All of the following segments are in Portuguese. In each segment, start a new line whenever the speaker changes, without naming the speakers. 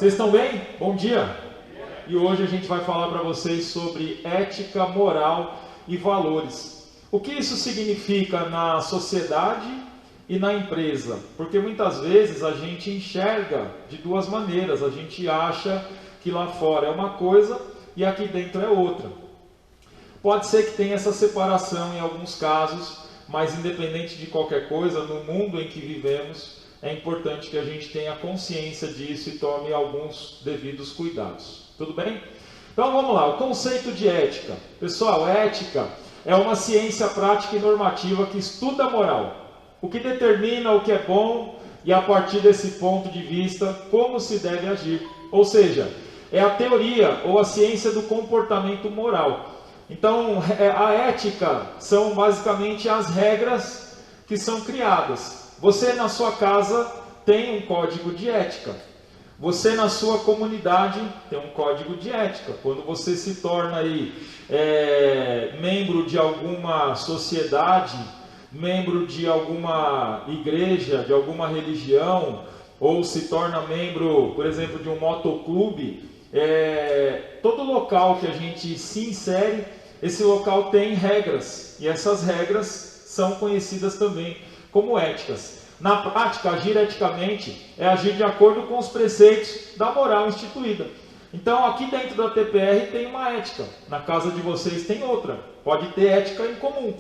Vocês estão bem? Bom dia! E hoje a gente vai falar para vocês sobre ética, moral e valores. O que isso significa na sociedade e na empresa? Porque muitas vezes a gente enxerga de duas maneiras. A gente acha que lá fora é uma coisa e aqui dentro é outra. Pode ser que tenha essa separação em alguns casos, mas independente de qualquer coisa, no mundo em que vivemos, é importante que a gente tenha consciência disso e tome alguns devidos cuidados. Tudo bem? Então vamos lá, o conceito de ética. Pessoal, ética é uma ciência prática e normativa que estuda a moral. O que determina o que é bom e, a partir desse ponto de vista, como se deve agir. Ou seja, é a teoria ou a ciência do comportamento moral. Então, a ética são basicamente as regras que são criadas. Você na sua casa tem um código de ética. Você na sua comunidade tem um código de ética. Quando você se torna aí membro de alguma sociedade, membro de alguma igreja, de alguma religião, ou se torna membro, por exemplo, de um motoclube, todo local que a gente se insere, esse local tem regras. E essas regras são conhecidas também como éticas. Na prática, agir eticamente é agir de acordo com os preceitos da moral instituída. Então, aqui dentro da TPR tem uma ética, na casa de vocês tem outra. Pode ter ética em comum,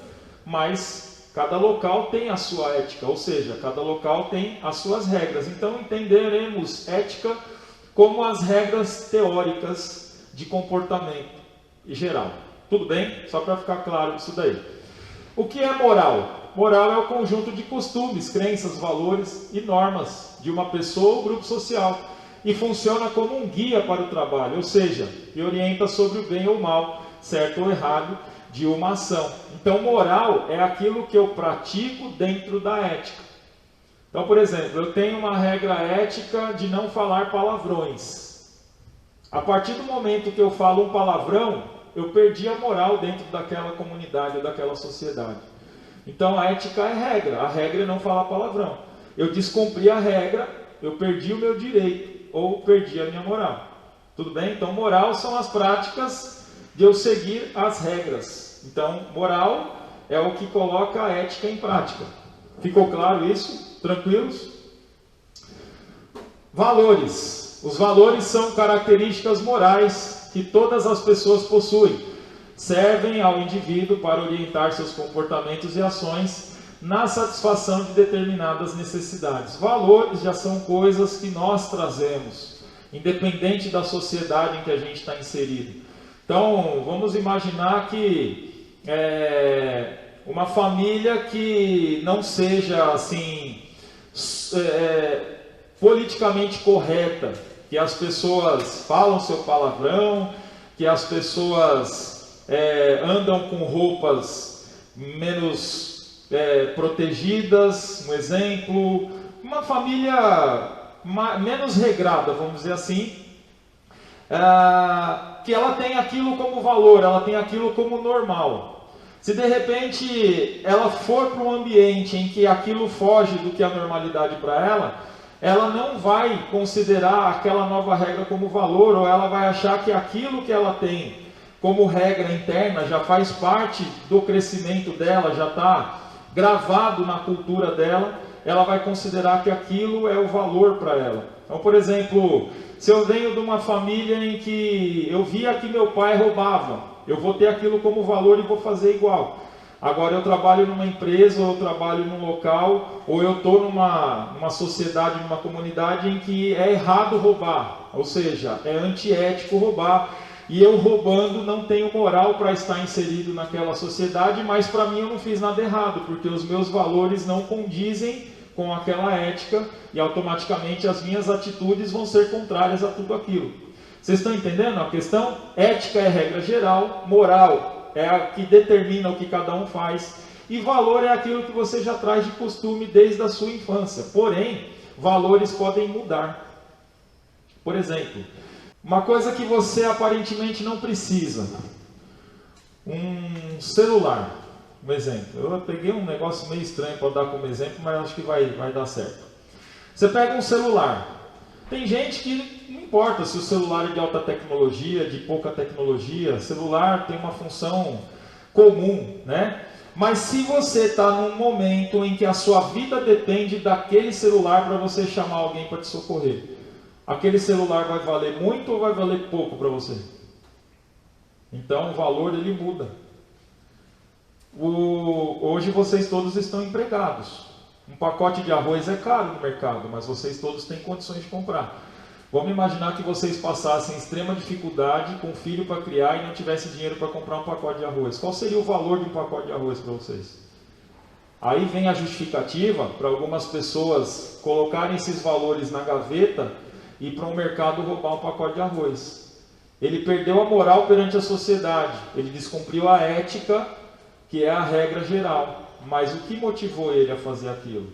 mas cada local tem a sua ética, ou seja, cada local tem as suas regras. Então, entenderemos ética como as regras teóricas de comportamento em geral. Tudo bem? Só para ficar claro isso daí. O que é moral? Moral é o conjunto de costumes, crenças, valores e normas de uma pessoa ou grupo social e funciona como um guia para o trabalho, ou seja, que orienta sobre o bem ou mal, certo ou errado de uma ação. Então, moral é aquilo que eu pratico dentro da ética. Então, por exemplo, eu tenho uma regra ética de não falar palavrões. A partir do momento que eu falo um palavrão, eu perdi a moral dentro daquela comunidade ou daquela sociedade. Então a ética é regra, a regra é não falar palavrão. Eu descumpri a regra, eu perdi o meu direito ou perdi a minha moral. Tudo bem? Então moral são as práticas de eu seguir as regras. Então moral é o que coloca a ética em prática. Ficou claro isso? Tranquilos? Valores. Os valores são características morais que todas as pessoas possuem. Servem ao indivíduo para orientar seus comportamentos e ações na satisfação de determinadas necessidades. Valores já são coisas que nós trazemos, independente da sociedade em que a gente está inserido. Então, vamos imaginar que uma família que não seja assim politicamente correta, que as pessoas falam seu palavrão, que as pessoas andam com roupas menos protegidas, um exemplo, uma família menos regrada, vamos dizer assim, que ela tem aquilo como valor, ela tem aquilo como normal. Se de repente ela for para um ambiente em que aquilo foge do que é a normalidade para ela não vai considerar aquela nova regra como valor, ou ela vai achar que aquilo que ela tem como regra interna já faz parte do crescimento dela, já está gravado na cultura dela, ela vai considerar que aquilo é o valor para ela. Então, por exemplo, se eu venho de uma família em que eu via que meu pai roubava, eu vou ter aquilo como valor e vou fazer igual. Agora eu trabalho numa empresa, ou eu trabalho num local, ou eu estou numa sociedade, numa comunidade em que é errado roubar, ou seja, é antiético roubar, e eu roubando não tenho moral para estar inserido naquela sociedade, mas para mim eu não fiz nada errado, porque os meus valores não condizem com aquela ética, e automaticamente as minhas atitudes vão ser contrárias a tudo aquilo. Vocês estão entendendo a questão? Ética é regra geral, moral é a que determina o que cada um faz, e valor é aquilo que você já traz de costume desde a sua infância. Porém, valores podem mudar. Por exemplo, uma coisa que você aparentemente não precisa, um celular, um exemplo. Eu peguei um negócio meio estranho para dar como exemplo, mas acho que vai dar certo. Você pega um celular. Tem gente que não importa se o celular é de alta tecnologia, de pouca tecnologia, celular tem uma função comum, né? Mas se você está num momento em que a sua vida depende daquele celular para você chamar alguém para te socorrer, aquele celular vai valer muito ou vai valer pouco para você? Então o valor ele muda. Hoje vocês todos estão empregados. Um pacote de arroz é caro no mercado, mas vocês todos têm condições de comprar. Vamos imaginar que vocês passassem extrema dificuldade com um filho para criar e não tivessem dinheiro para comprar um pacote de arroz. Qual seria o valor de um pacote de arroz para vocês? Aí vem a justificativa para algumas pessoas colocarem esses valores na gaveta e para um mercado roubar um pacote de arroz. Ele perdeu a moral perante a sociedade, ele descumpriu a ética, que é a regra geral. Mas o que motivou ele a fazer aquilo?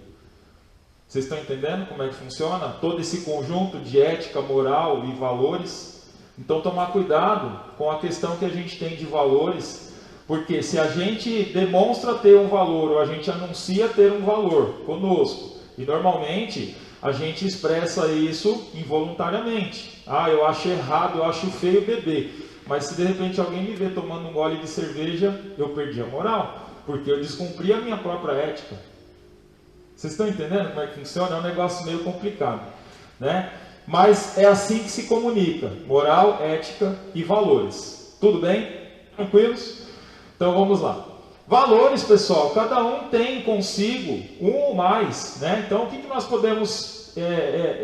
Vocês estão entendendo como é que funciona? Todo esse conjunto de ética, moral e valores. Então tomar cuidado com a questão que a gente tem de valores, porque se a gente demonstra ter um valor ou a gente anuncia ter um valor conosco, e normalmente a gente expressa isso involuntariamente. Ah, eu acho errado, eu acho feio beber. Mas se de repente alguém me vê tomando um gole de cerveja, eu perdi a moral, porque eu descumpri a minha própria ética. Vocês estão entendendo como é que funciona? É um negócio meio complicado, né? Mas é assim que se comunica: moral, ética e valores. Tudo bem? Tranquilos? Então vamos lá. Valores, pessoal, cada um tem consigo um ou mais, né? Então o que nós podemos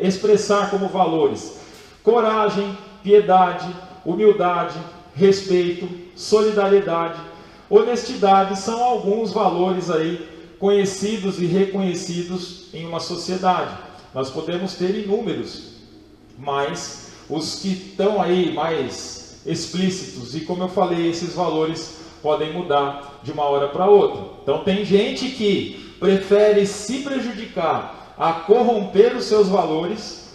expressar como valores? Coragem, piedade, humildade, respeito, solidariedade, honestidade são alguns valores aí conhecidos e reconhecidos em uma sociedade. Nós podemos ter inúmeros, mas os que estão aí mais explícitos, e como eu falei, esses valores podem mudar de uma hora para outra. Então tem gente que prefere se prejudicar a corromper os seus valores.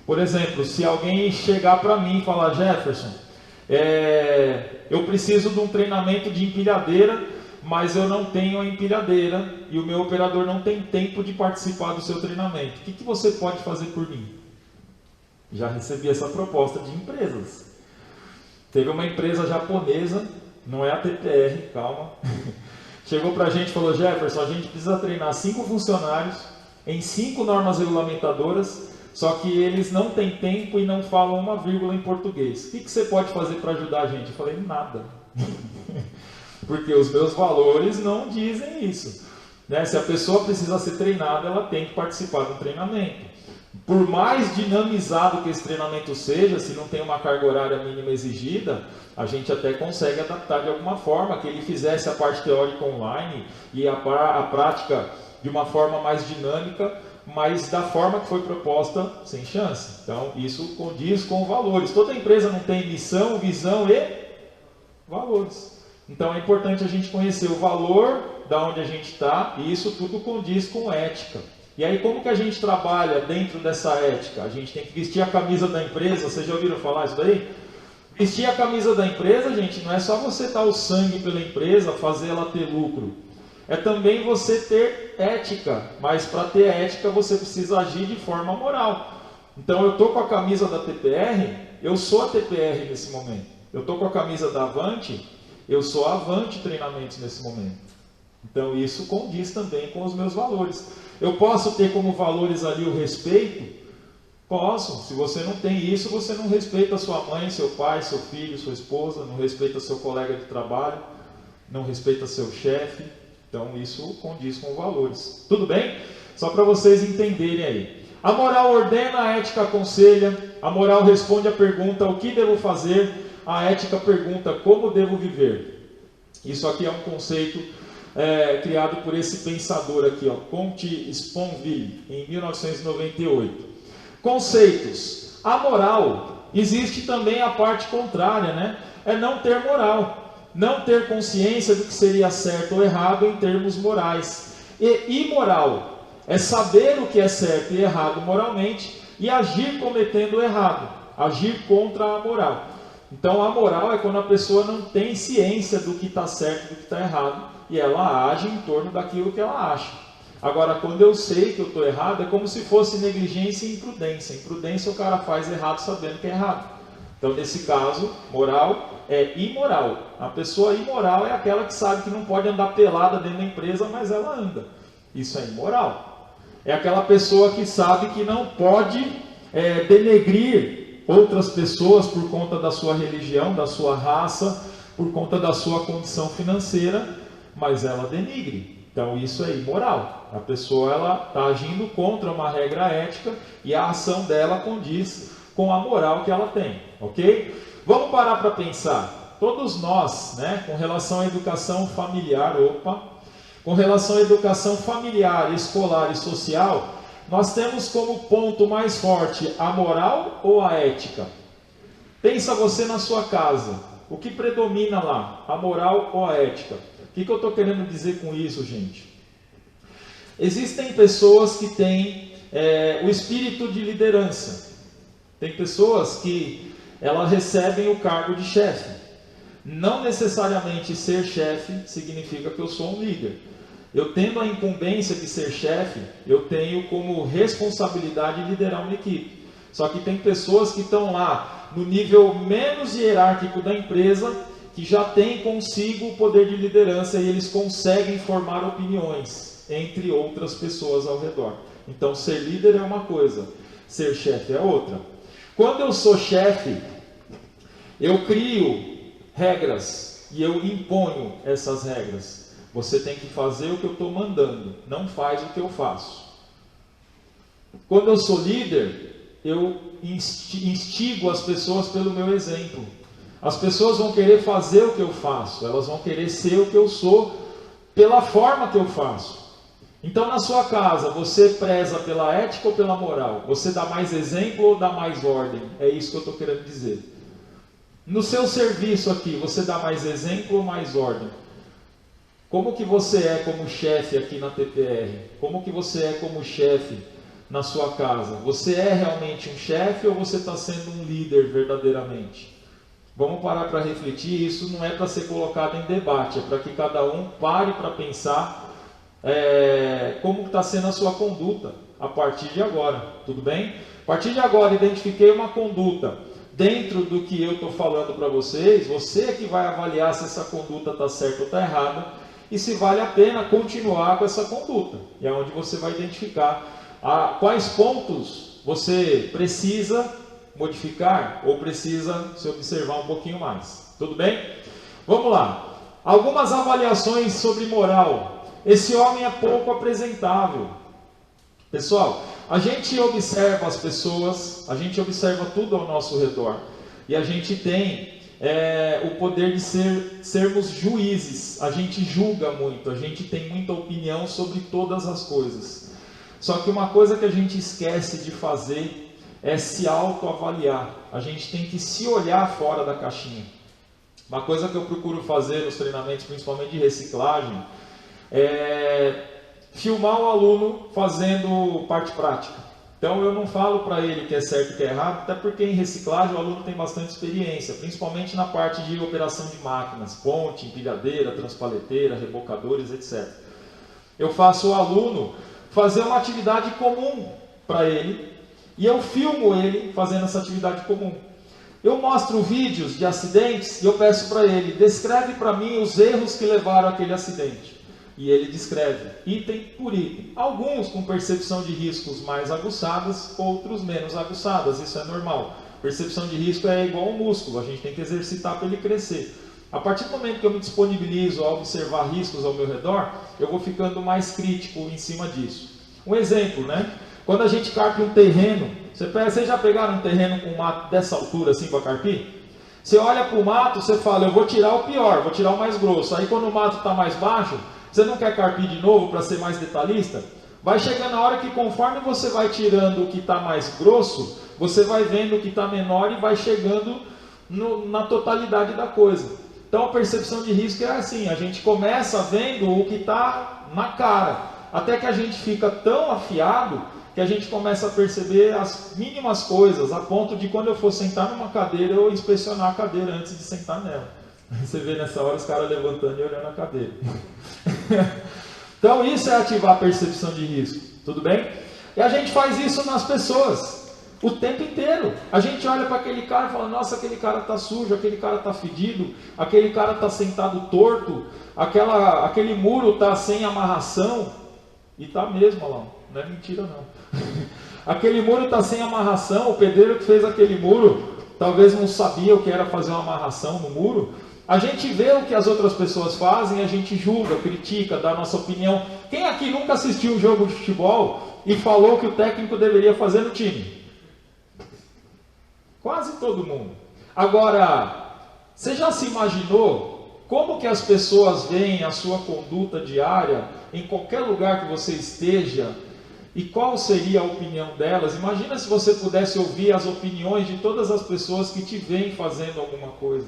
Por exemplo, se alguém chegar para mim e falar: Jefferson, eu preciso de um treinamento de empilhadeira, mas eu não tenho a empilhadeira e o meu operador não tem tempo de participar do seu treinamento. O que você pode fazer por mim? Já recebi essa proposta de empresas. Teve uma empresa japonesa, não é a TPR, calma, chegou para a gente e falou: Jefferson, a gente precisa treinar 5 funcionários em 5 normas regulamentadoras, só que eles não têm tempo e não falam uma vírgula em português. O que você pode fazer para ajudar a gente? Eu falei: nada. Porque os meus valores não dizem isso, né? Se a pessoa precisa ser treinada, ela tem que participar do treinamento. Por mais dinamizado que esse treinamento seja, se não tem uma carga horária mínima exigida, a gente até consegue adaptar de alguma forma, que ele fizesse a parte teórica online e a prática de uma forma mais dinâmica, mas da forma que foi proposta, sem chance. Então, isso condiz com valores. Toda empresa não tem missão, visão e valores. Então é importante a gente conhecer o valor da onde a gente está, e isso tudo condiz com ética. E aí como que a gente trabalha dentro dessa ética? A gente tem que vestir a camisa da empresa. Vocês já ouviram falar isso daí? Vestir a camisa da empresa, gente, não é só você dar o sangue pela empresa, fazer ela ter lucro. É também você ter ética, mas para ter ética você precisa agir de forma moral. Então eu estou com a camisa da TPR, eu sou a TPR nesse momento. Eu estou com a camisa da Avante, eu sou a Avante Treinamentos nesse momento. Então isso condiz também com os meus valores. Eu posso ter como valores ali o respeito? Posso. Se você não tem isso, você não respeita sua mãe, seu pai, seu filho, sua esposa, não respeita seu colega de trabalho, não respeita seu chefe. Então isso condiz com valores. Tudo bem? Só para vocês entenderem aí. A moral ordena, a ética aconselha. A moral responde a pergunta: o que devo fazer? A ética pergunta: como devo viver? Isso aqui é um conceito criado por esse pensador aqui, Comte Sponville, em 1998. Conceitos. A moral, existe também a parte contrária, né? É não ter moral. Não ter consciência do que seria certo ou errado em termos morais. E imoral é saber o que é certo e errado moralmente e agir cometendo o errado, agir contra a moral. Então a moral é quando a pessoa não tem ciência do que está certo e do que está errado e ela age em torno daquilo que ela acha. Agora, quando eu sei que eu estou errado, é como se fosse negligência e imprudência. Imprudência o cara faz errado sabendo que é errado. Então, nesse caso, moral é imoral. A pessoa imoral é aquela que sabe que não pode andar pelada dentro da empresa, mas ela anda. Isso é imoral. É aquela pessoa que sabe que não pode denegrir outras pessoas por conta da sua religião, da sua raça, por conta da sua condição financeira, mas ela denigre. Então isso é imoral. A pessoa ela está agindo contra uma regra ética e a ação dela condiz com a moral que ela tem, ok? Vamos parar para pensar. Todos nós, né, com relação à educação familiar, com relação à educação familiar, escolar e social, nós temos como ponto mais forte a moral ou a ética? Pensa você na sua casa. O que predomina lá? A moral ou a ética? O que eu estou querendo dizer com isso, gente? Existem pessoas que têm o espírito de liderança. Tem pessoas que elas recebem o cargo de chefe. Não necessariamente ser chefe significa que eu sou um líder. Eu tendo a incumbência de ser chefe, eu tenho como responsabilidade liderar uma equipe. Só que tem pessoas que estão lá no nível menos hierárquico da empresa, que já tem consigo o poder de liderança e eles conseguem formar opiniões entre outras pessoas ao redor. Então, ser líder é uma coisa, ser chefe é outra. Quando eu sou chefe, eu crio regras e eu imponho essas regras. Você tem que fazer o que eu estou mandando, não faz o que eu faço. Quando eu sou líder, eu instigo as pessoas pelo meu exemplo. As pessoas vão querer fazer o que eu faço, elas vão querer ser o que eu sou pela forma que eu faço. Então, na sua casa, você preza pela ética ou pela moral? Você dá mais exemplo ou dá mais ordem? É isso que eu estou querendo dizer. No seu serviço aqui, você dá mais exemplo ou mais ordem? Como que você é como chefe aqui na TPR? Como que você é como chefe na sua casa? Você é realmente um chefe ou você está sendo um líder verdadeiramente? Vamos parar para refletir. Isso não é para ser colocado em debate, é para que cada um pare para pensar como está sendo a sua conduta a partir de agora, tudo bem? A partir de agora, identifiquei uma conduta dentro do que eu estou falando para vocês, você é que vai avaliar se essa conduta está certa ou está errada, e se vale a pena continuar com essa conduta. E é onde você vai identificar quais pontos você precisa modificar ou precisa se observar um pouquinho mais. Tudo bem? Vamos lá. Algumas avaliações sobre moral. Esse homem é pouco apresentável. Pessoal, a gente observa as pessoas, a gente observa tudo ao nosso redor. E a gente tem o poder de sermos juízes. A gente julga muito, a gente tem muita opinião sobre todas as coisas. Só que uma coisa que a gente esquece de fazer é se autoavaliar. A gente tem que se olhar fora da caixinha. Uma coisa que eu procuro fazer nos treinamentos, principalmente de reciclagem, é filmar o aluno fazendo parte prática. Então eu não falo para ele que é certo e que é errado, até porque em reciclagem o aluno tem bastante experiência, principalmente na parte de operação de máquinas, ponte, empilhadeira, transpaleteira, rebocadores, etc. Eu faço o aluno fazer uma atividade comum para ele e eu filmo ele fazendo essa atividade comum. Eu mostro vídeos de acidentes e eu peço para ele, descreve para mim os erros que levaram àquele acidente. E ele descreve, item por item. Alguns com percepção de riscos mais aguçadas, outros menos aguçadas, isso é normal. Percepção de risco é igual ao músculo, a gente tem que exercitar para ele crescer. A partir do momento que eu me disponibilizo a observar riscos ao meu redor, eu vou ficando mais crítico em cima disso. Um exemplo, né? Quando a gente carpe um terreno, vocês já pegaram um terreno com um mato dessa altura assim para carpir? Você olha para o mato, você fala, eu vou tirar o pior, vou tirar o mais grosso. Aí quando o mato está mais baixo, você não quer carpir de novo para ser mais detalhista? Vai chegando a hora que conforme você vai tirando o que está mais grosso, você vai vendo o que está menor e vai chegando na totalidade da coisa. Então a percepção de risco é assim, a gente começa vendo o que está na cara, até que a gente fica tão afiado que a gente começa a perceber as mínimas coisas, a ponto de quando eu for sentar numa cadeira, eu inspecionar a cadeira antes de sentar nela. Você vê nessa hora os caras levantando e olhando a cadeira. Então isso é ativar a percepção de risco, tudo bem? E a gente faz isso nas pessoas, o tempo inteiro. A gente olha para aquele cara e fala, nossa, aquele cara está sujo, aquele cara está fedido, aquele cara está sentado torto, aquele muro está sem amarração, e está mesmo, olha lá, não é mentira não. Aquele muro está sem amarração, o pedreiro que fez aquele muro, talvez não sabia o que era fazer uma amarração no muro. A gente vê o que as outras pessoas fazem, a gente julga, critica, dá a nossa opinião. Quem aqui nunca assistiu um jogo de futebol e falou que o técnico deveria fazer no time? Quase todo mundo. Agora, você já se imaginou como que as pessoas veem a sua conduta diária em qualquer lugar que você esteja? E qual seria a opinião delas? Imagina se você pudesse ouvir as opiniões de todas as pessoas que te veem fazendo alguma coisa.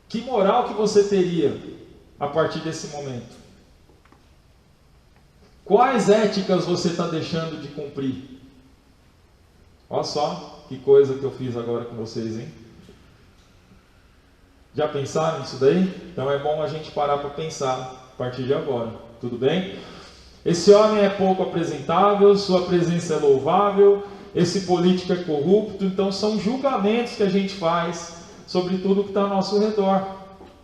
Que moral que você teria a partir desse momento? Quais éticas você está deixando de cumprir? Olha só que coisa que eu fiz agora com vocês, hein? Já pensaram nisso daí? Então é bom a gente parar para pensar a partir de agora, tudo bem? Esse homem é pouco apresentável, sua presença é louvável, esse político é corrupto. Então são julgamentos que a gente faz sobre tudo que está ao nosso redor,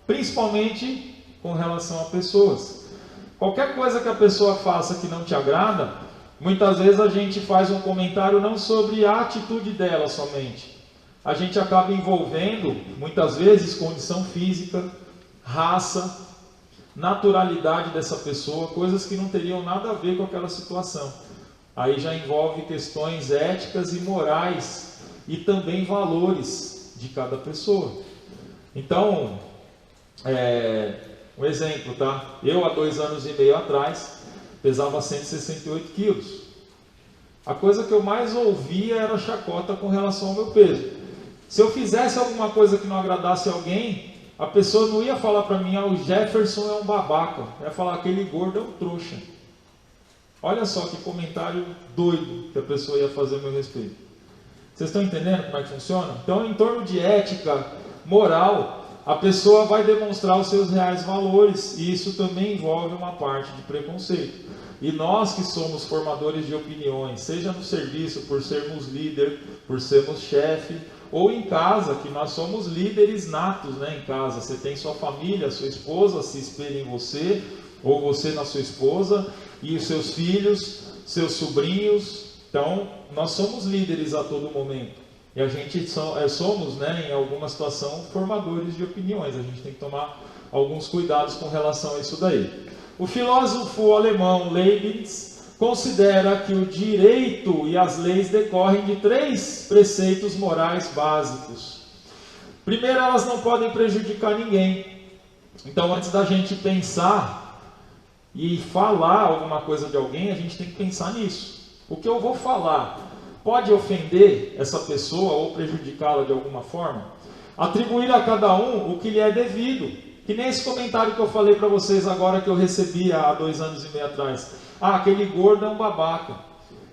principalmente com relação a pessoas. Qualquer coisa que a pessoa faça que não te agrada, muitas vezes a gente faz um comentário não sobre a atitude dela somente. A gente acaba envolvendo, muitas vezes, condição física, raça, naturalidade dessa pessoa, coisas que não teriam nada a ver com aquela situação. Aí já envolve questões éticas e morais e também valores de cada pessoa. Então, um exemplo, tá? Eu há 2 anos e meio atrás pesava 168 quilos. A coisa que eu mais ouvia era chacota com relação ao meu peso. Se eu fizesse alguma coisa que não agradasse alguém, a pessoa não ia falar para mim, o Jefferson é um babaca. Ia falar, aquele gordo é um trouxa. Olha só que comentário doido que a pessoa ia fazer a meu respeito. Vocês estão entendendo como é que funciona? Então, em torno de ética, moral, a pessoa vai demonstrar os seus reais valores, e isso também envolve uma parte de preconceito. E nós que somos formadores de opiniões, seja no serviço, por sermos líder, por sermos chefe, ou em casa, que nós somos líderes natos, né? Em casa, você tem sua família, sua esposa se espelha em você, ou você na sua esposa, e os seus filhos, seus sobrinhos. Então, nós somos líderes a todo momento. E a gente somos, né, em alguma situação, formadores de opiniões. A gente tem que tomar alguns cuidados com relação a isso daí. O filósofo alemão Leibniz considera que o direito e as leis decorrem de 3 preceitos morais básicos. Primeiro, elas não podem prejudicar ninguém. Então, antes da gente pensar e falar alguma coisa de alguém, a gente tem que pensar nisso. O que eu vou falar pode ofender essa pessoa ou prejudicá-la de alguma forma? Atribuir a cada um o que lhe é devido. Que nem esse comentário que eu falei para vocês agora, que eu recebi há 2 anos e meio atrás. Aquele gordo é um babaca.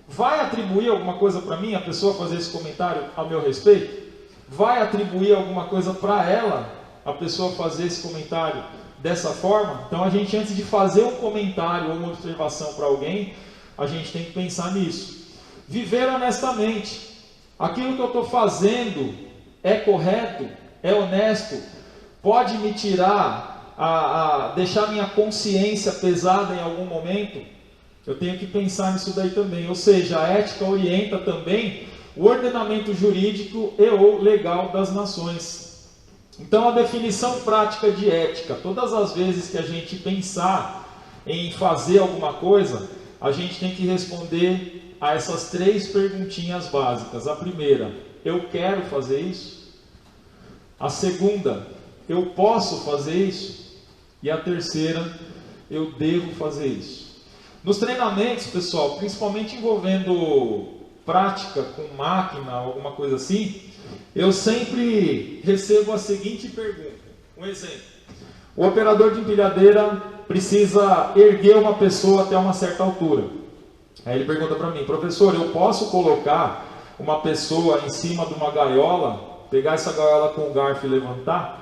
Vai atribuir alguma coisa para mim, a pessoa fazer esse comentário a meu respeito? Vai atribuir alguma coisa para ela, a pessoa fazer esse comentário dessa forma? Então a gente, antes de fazer um comentário ou uma observação para alguém, a gente tem que pensar nisso. Viver honestamente. Aquilo que eu estou fazendo é correto? É honesto? Pode me tirar, deixar minha consciência pesada em algum momento? Eu tenho que pensar nisso daí também. Ou seja, a ética orienta também o ordenamento jurídico e ou legal das nações. Então, a definição prática de ética, todas as vezes que a gente pensar em fazer alguma coisa, a gente tem que responder a essas 3 perguntinhas básicas. A primeira, eu quero fazer isso? A segunda, eu posso fazer isso? E a terceira, eu devo fazer isso. Nos treinamentos, pessoal, principalmente envolvendo prática com máquina, alguma coisa assim, eu sempre recebo a seguinte pergunta. Um exemplo. O operador de empilhadeira precisa erguer uma pessoa até uma certa altura. Aí ele pergunta para mim, professor, eu posso colocar uma pessoa em cima de uma gaiola, pegar essa gaiola com o garfo e levantar?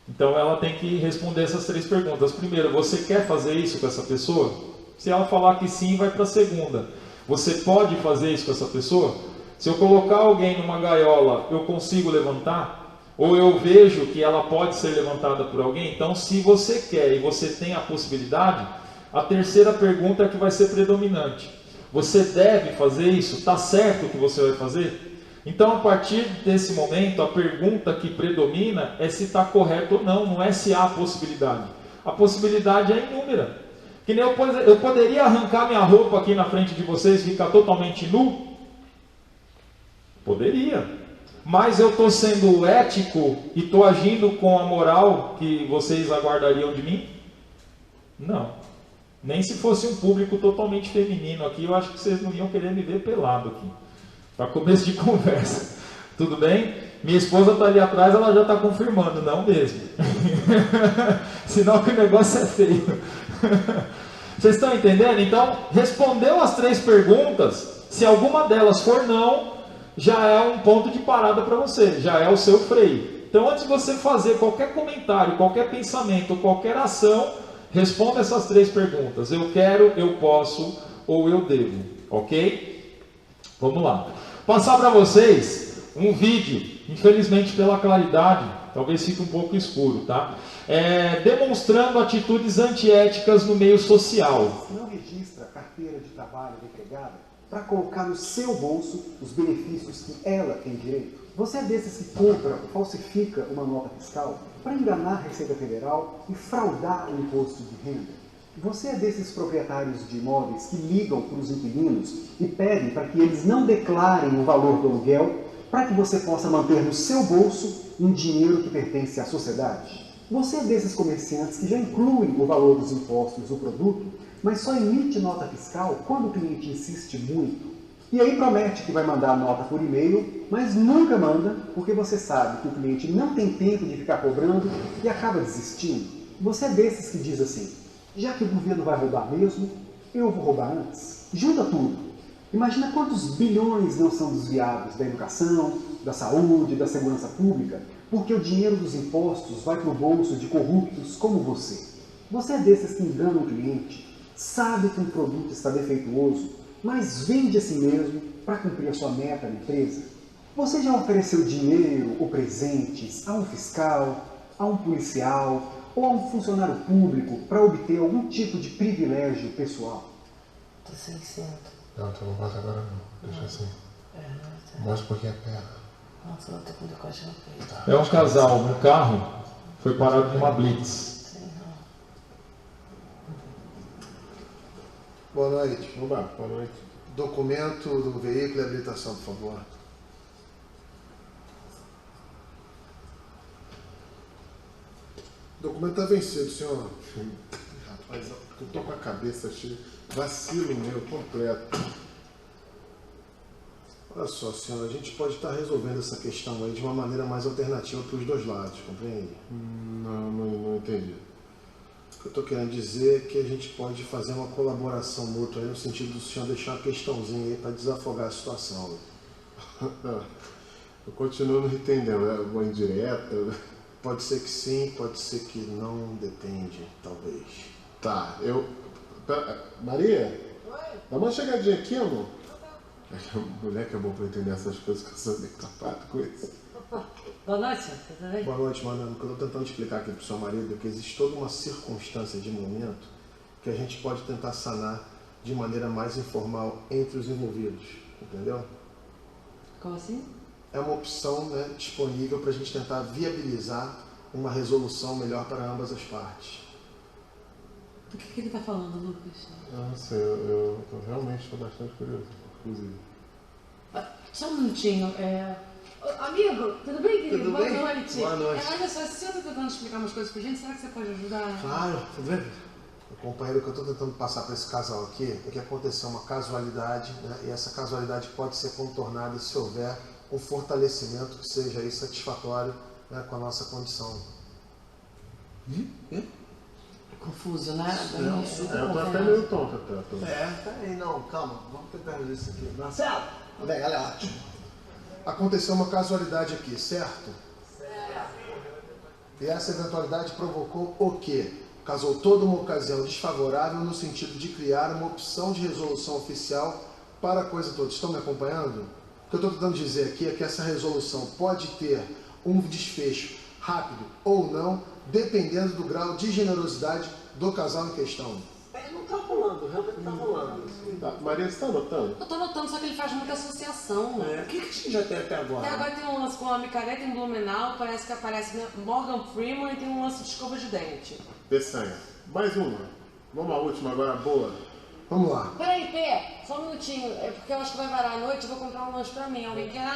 Então ela tem que responder essas 3 perguntas. Primeiro, você quer fazer isso com essa pessoa? Se ela falar que sim, vai para a segunda. Você pode fazer isso com essa pessoa? Se eu colocar alguém numa gaiola, eu consigo levantar? Ou eu vejo que ela pode ser levantada por alguém? Então, se você quer e você tem a possibilidade, a terceira pergunta é que vai ser predominante. Você deve fazer isso? Está certo o que você vai fazer? Então, a partir desse momento, a pergunta que predomina é se está correto ou não, não é se há possibilidade. A possibilidade é inúmera. Que nem eu poderia arrancar minha roupa aqui na frente de vocês e ficar totalmente nu? Poderia. Mas eu estou sendo ético e estou agindo com a moral que vocês aguardariam de mim? Não. Nem se fosse um público totalmente feminino aqui, eu acho que vocês não iam querer me ver pelado aqui. Para começo de conversa. Tudo bem? Minha esposa está ali atrás, ela já está confirmando, não mesmo. Sinal que o negócio é feio. Vocês estão entendendo? Então, respondeu as 3 perguntas. Se alguma delas for não, já é um ponto de parada para você, já é o seu freio. Então, antes de você fazer qualquer comentário, qualquer pensamento, qualquer ação, responda essas 3 perguntas. Eu quero, eu posso ou eu devo. Ok? Vamos lá. Passar para vocês um vídeo, infelizmente pela claridade, talvez fique um pouco escuro, tá? Demonstrando atitudes antiéticas no meio social.
Não registra a carteira de trabalho da empregada para colocar no seu bolso os benefícios que ela tem direito. Você é desses que compra ou falsifica uma nota fiscal para enganar a Receita Federal e fraudar o imposto de renda. Você é desses proprietários de imóveis que ligam para os inquilinos e pedem para que eles não declarem o valor do aluguel para que você possa manter no seu bolso um dinheiro que pertence à sociedade. Você é desses comerciantes que já incluem o valor dos impostos no produto, mas só emite nota fiscal quando o cliente insiste muito. E aí promete que vai mandar a nota por e-mail, mas nunca manda, porque você sabe que o cliente não tem tempo de ficar cobrando e acaba desistindo. Você é desses que diz assim: já que o governo vai roubar mesmo, eu vou roubar antes. Junta tudo. Imagina quantos bilhões não são desviados da educação, da saúde, da segurança pública, porque o dinheiro dos impostos vai para o bolso de corruptos como você. Você é desses que enganam o cliente, sabe que um produto está defeituoso, mas vende a si mesmo para cumprir a sua meta na empresa. Você já ofereceu dinheiro ou presentes a um fiscal, a um policial ou a um funcionário público para obter algum tipo de privilégio pessoal?
Tô sem centro.
Não, tu não bota agora não. Deixa assim. Mostra um pouquinho a perna.
Nossa, eu tô com decote no peito.
É um casal no carro, foi parado numa blitz.
Sei não.
Boa noite. Vamos lá, boa noite. Documento do veículo e habilitação, por favor. O documento está vencido, senhor. Rapaz, eu tô com a cabeça cheia. Vacilo meu, completo. Olha só, senhora, a gente pode estar resolvendo essa questão aí de uma maneira mais alternativa para os 2 lados, compreende? Não entendi. O que eu estou querendo dizer é que a gente pode fazer uma colaboração mútua aí no sentido do senhor deixar uma questãozinha aí para desafogar a situação. Eu continuo não entendendo, é uma indireta. Pode ser que sim, pode ser que não, depende, talvez. Tá, Maria? Oi? Dá uma chegadinha aqui, amor. Mulher que é bom para entender essas coisas, que eu sou meio tapado com isso.
Boa noite, tudo bem?
Boa noite, Manu. O que eu estou tentando explicar aqui para o seu marido é que existe toda uma circunstância de momento que a gente pode tentar sanar de maneira mais informal entre os envolvidos, entendeu?
Como assim?
É uma opção, né, disponível para a gente tentar viabilizar uma resolução melhor para ambas as partes.
Do que ele tá falando, Lucas?
Eu não sei, eu realmente estou bastante curioso, inclusive.
Só um minutinho, Amigo, tudo bem, querido?
Tudo
Boa
bem?
noite.
Boa noite.
Olha só, se eu tô tentando explicar umas coisas pra gente, será que você pode ajudar?
Claro, tudo bem? O companheiro, o que eu estou tentando passar para esse casal aqui é que aconteceu uma casualidade, né, e essa casualidade pode ser contornada se houver um fortalecimento que seja aí satisfatório, né, com a nossa condição.
Confuso, né?
Eu tô até meio tonto.
Peraí, não, calma, vamos tentar resolver isso aqui. Marcelo, bem, ela é ótima.
Aconteceu uma casualidade aqui, certo? E essa eventualidade provocou o quê? Causou toda uma ocasião desfavorável no sentido de criar uma opção de resolução oficial para a coisa toda. Estão me acompanhando? O que eu estou tentando dizer aqui é que essa resolução pode ter um desfecho rápido ou não, dependendo do grau de generosidade do casal em questão.
Não tá rolando, realmente não tá rolando.
Tá. Maria, você está anotando?
Eu tô notando, só que ele faz muita associação.
O que a gente já tem até agora?
Até agora tem um lance com a micareta em Blumenau, parece que aparece Morgan Freeman e tem um lance de escova de dente.
Peçanha. Mais uma. Vamos à última agora, boa. Vamos lá.
Peraí, Pé, só um minutinho, é porque eu acho que vai varar a noite, eu vou comprar um lanche pra mim, alguém quer?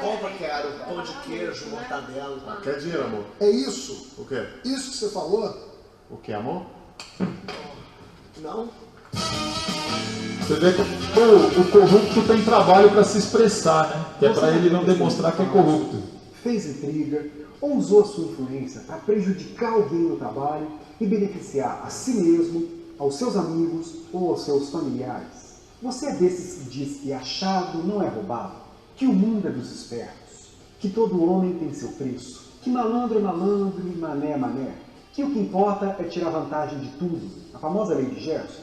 Compra, quero. Pão de queijo, mortadela.
Quer dinheiro, amor? É isso. O quê? Isso que você falou? O que, amor?
Não?
Você vê que o corrupto tem trabalho para se expressar, né? Que é para ele não demonstrar que é corrupto.
Fez intriga ou usou a sua influência para prejudicar alguém no trabalho e beneficiar a si mesmo, aos seus amigos ou aos seus familiares. Você é desses que diz que achado não é roubado, que o mundo é dos espertos, que todo homem tem seu preço, que malandro é malandro e mané é mané, que o que importa é tirar vantagem de tudo, a famosa lei de Gerson.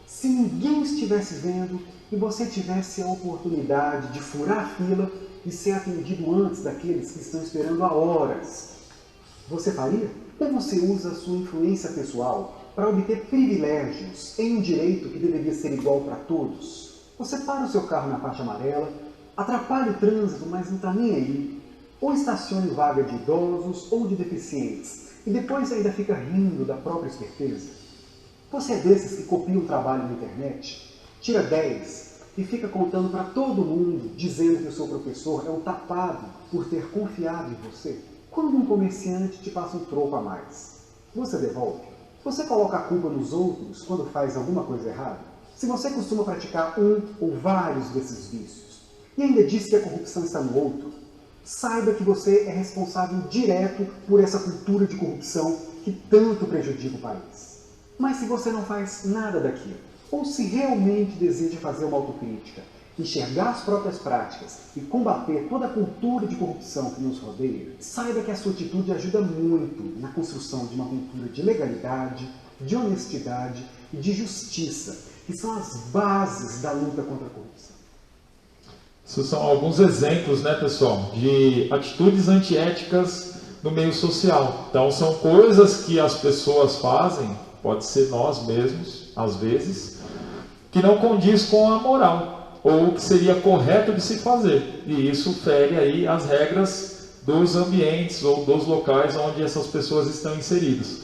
Se ninguém estivesse vendo e você tivesse a oportunidade de furar a fila e ser atendido antes daqueles que estão esperando há horas, você faria? Ou você usa a sua influência pessoal para obter privilégios em um direito que deveria ser igual para todos? Você para o seu carro na faixa amarela, atrapalha o trânsito, mas não está nem aí, ou estaciona em vaga de idosos ou de deficientes, e depois ainda fica rindo da própria esperteza? Você é desses que copia um trabalho na internet, tira 10 e fica contando para todo mundo, dizendo que o seu professor é um tapado por ter confiado em você? Quando um comerciante te passa um troco a mais, você devolve? Você coloca a culpa nos outros quando faz alguma coisa errada? Se você costuma praticar um ou vários desses vícios e ainda diz que a corrupção está no outro, saiba que você é responsável direto por essa cultura de corrupção que tanto prejudica o país. Mas se você não faz nada daquilo, ou se realmente deseja fazer uma autocrítica, enxergar as próprias práticas e combater toda a cultura de corrupção que nos rodeia, saiba que a sua atitude ajuda muito na construção de uma cultura de legalidade, de honestidade e de justiça, que são as bases da luta contra a corrupção.
Esses são alguns exemplos, né, pessoal, de atitudes antiéticas no meio social. Então, são coisas que as pessoas fazem, pode ser nós mesmos, às vezes, que não condiz com a moral, ou o que seria correto de se fazer. E isso fere aí as regras dos ambientes ou dos locais onde essas pessoas estão inseridas.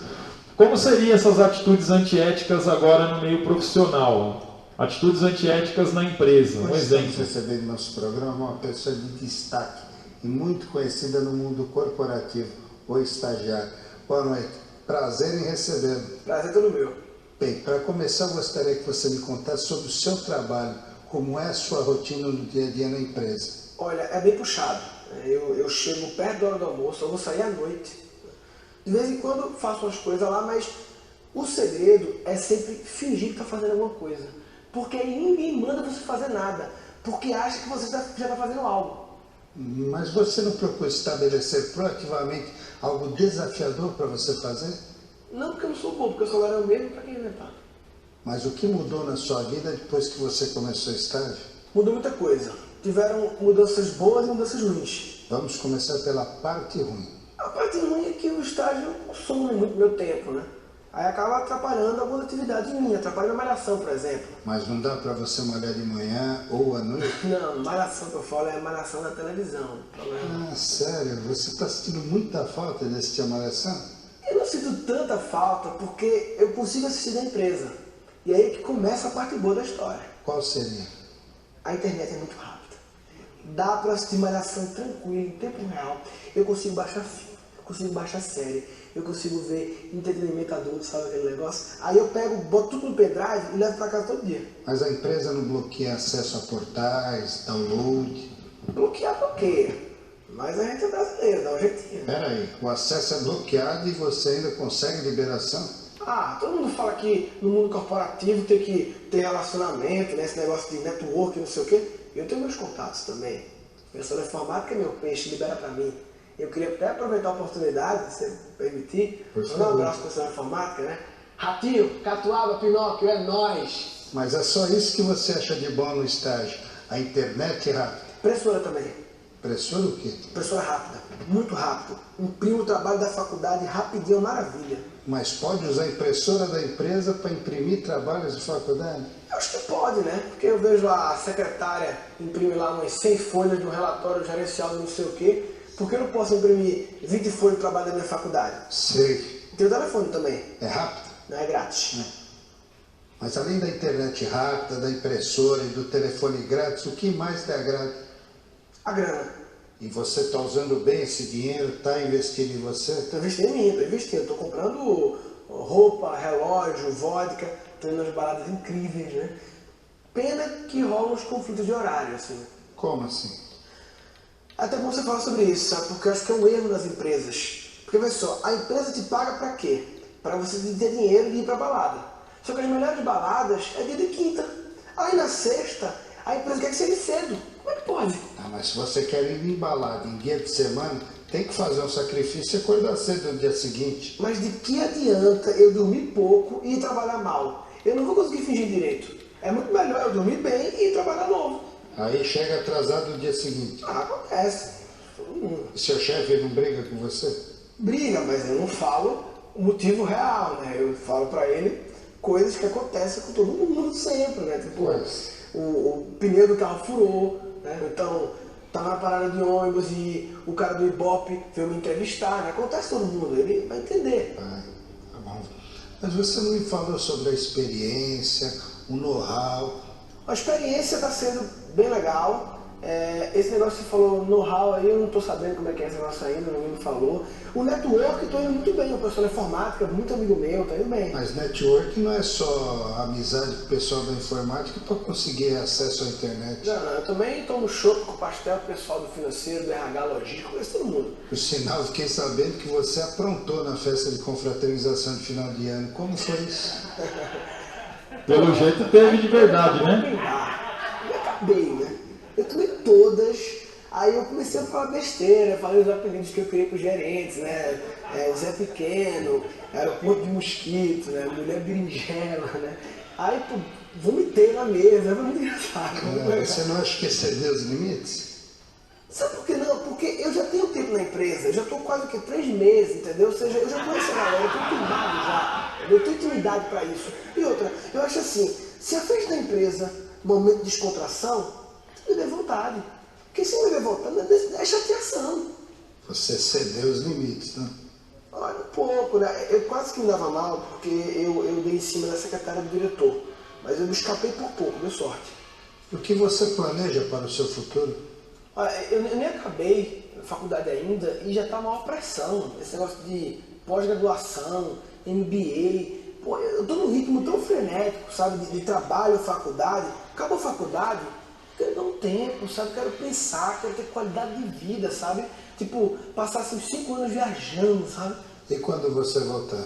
Como seriam essas atitudes antiéticas agora no meio profissional? Atitudes antiéticas na empresa, um exemplo.
Estamos recebendo no nosso programa uma pessoa de destaque e muito conhecida no mundo corporativo, o estagiário. Boa noite, prazer em recebê-lo.
Prazer todo meu.
Bem, para começar eu gostaria que você me contasse sobre o seu trabalho, como é a sua rotina no dia a dia na empresa.
Olha, é bem puxado. Eu chego perto da hora do almoço, eu vou sair à noite. De vez em quando eu faço umas coisas lá, mas o segredo é sempre fingir que está fazendo alguma coisa. Porque aí ninguém manda você fazer nada, porque acha que você já está fazendo algo.
Mas você não procura estabelecer proativamente algo desafiador para você fazer?
Não porque eu não sou bobo, porque eu sou eu mesmo, para quem inventar?
Mas o que mudou na sua vida depois que você começou o estágio?
Mudou muita coisa. Tiveram mudanças boas e mudanças ruins.
Vamos começar pela parte ruim.
A parte ruim é que o estágio consome muito meu tempo, né? Aí acaba atrapalhando algumas atividades minhas, atrapalha a malhação, por exemplo.
Mas não dá para você malhar de manhã ou à noite?
Não, malhação que eu falo é a malhação da televisão.
Ah, sério? Você está sentindo muita falta de assistir a malhação?
Eu não sinto tanta falta porque eu consigo assistir da empresa. E aí que começa a parte boa da história.
Qual seria?
A internet é muito rápida. Dá para assistir malhação tranquilo, em tempo real. Eu consigo baixar filme, eu consigo baixar série, eu consigo ver entretenimento adulto, sabe aquele negócio? Aí eu pego, boto tudo no pendrive e levo para casa todo dia.
Mas a empresa não bloqueia acesso a portais, download?
Bloqueia. Mas a gente é brasileiro, dá um jeitinho.
Pera aí, o acesso é bloqueado e você ainda consegue liberação?
Ah, todo mundo fala que no mundo corporativo tem que ter relacionamento, né? Esse negócio de network, não sei o quê. Eu tenho meus contatos também. Eu sou da informática, meu peixe libera pra mim. Eu queria até aproveitar a oportunidade, se você permitir, mandar um abraço para a pessoa informática, né? Ratinho, Catuaba, Pinóquio, é nóis!
Mas é só isso que você acha de bom no estágio? A internet rápida?
Impressora também.
Impressora o quê?
Impressora rápida, muito rápido. Imprimo o trabalho da faculdade rapidinho, maravilha.
Mas pode usar a impressora da empresa para imprimir trabalhos de faculdade?
Eu acho que pode, né? Porque eu vejo a secretária imprimir lá umas 100 folhas de um relatório gerencial de não sei o quê. Por que eu não posso imprimir 20 folhas de trabalho da minha faculdade?
Sei.
Tem o telefone também.
É rápido?
Não é grátis.
Mas além da internet rápida, da impressora e do telefone grátis, o que mais lhe agrada?
A grana.
E você está usando bem esse dinheiro, está investindo em você?
Estou investindo em mim, estou investindo. Estou comprando roupa, relógio, vodka. Estou indo nas baladas incríveis, né? Pena que rolam uns conflitos de horário, assim.
Como assim?
Até bom você falar sobre isso, sabe? Porque eu acho que é um erro das empresas. Porque, veja só, a empresa te paga pra quê? Pra você ter dinheiro e ir pra balada. Só que as melhores baladas é dia de quinta. Aí na sexta, a empresa quer que você ir cedo. Como é que pode?
Ah, mas se você quer ir embalado em dia de semana, tem que fazer um sacrifício e acordar cedo no dia seguinte.
Mas de que adianta eu dormir pouco e ir trabalhar mal? Eu não vou conseguir fingir direito. É muito melhor eu dormir bem e ir trabalhar novo.
Aí chega atrasado no dia seguinte.
Ah, acontece.
E seu chefe não briga com você?
Briga, mas eu não falo o motivo real, né? Eu falo pra ele coisas que acontecem com todo mundo sempre, né? Tipo, o pneu do carro furou, né? Então, tava na parada de ônibus e o cara do Ibope veio me entrevistar, né? Acontece todo mundo, ele vai entender.
Ah, tá bom. Mas você não me falou sobre a experiência, o know-how.
A experiência está sendo bem legal. Esse negócio que você falou, know-how aí, eu não estou sabendo como é que é esse negócio ainda, ninguém me falou. O network estou indo muito bem, o pessoal da informática, muito amigo meu, está indo bem.
Mas network não é só amizade com o pessoal da informática para conseguir acesso à internet.
Não, eu também estou no shopping com o pastel, o pessoal do financeiro, do RH, logístico, conheço todo mundo.
Por sinal, fiquei sabendo que você aprontou na festa de confraternização de final de ano. Como foi isso?
Pelo jeito teve de verdade, né?
Eu acabei, né? Eu tomei todas, aí eu comecei a falar besteira, falei os apelidos que eu criei para os gerentes, né? Zé Pequeno, Aeroporto de Mosquito, né? Mulher Berinjela, né? Aí, pô, vomitei na mesa, foi muito engraçado.
Você não acha que excedeu os limites?
Sabe por que não? Porque eu já tenho tempo na empresa, eu já estou quase que 3 meses, entendeu? Ou seja, eu já conheço a galera, eu tenho intimidade já, eu tenho intimidade para isso. E outra, eu acho assim, se a festa da empresa, momento de descontração, beber vontade. Porque se beber vontade, é chateação.
Você cedeu os limites, né?
Olha, um pouco, né? Eu quase que me dava mal, porque eu dei em cima da secretária do diretor. Mas eu me escapei por pouco, deu sorte.
O que você planeja para o seu futuro?
Olha, eu nem acabei a faculdade ainda e já está uma pressão. Esse negócio de pós-graduação, MBA. Pô, eu estou num ritmo tão frenético, sabe? De trabalho, faculdade. Acabou a faculdade, quero dar um tempo, sabe? Quero pensar, quero ter qualidade de vida, sabe? Tipo, passar assim, 5 anos viajando, sabe?
E quando você voltar?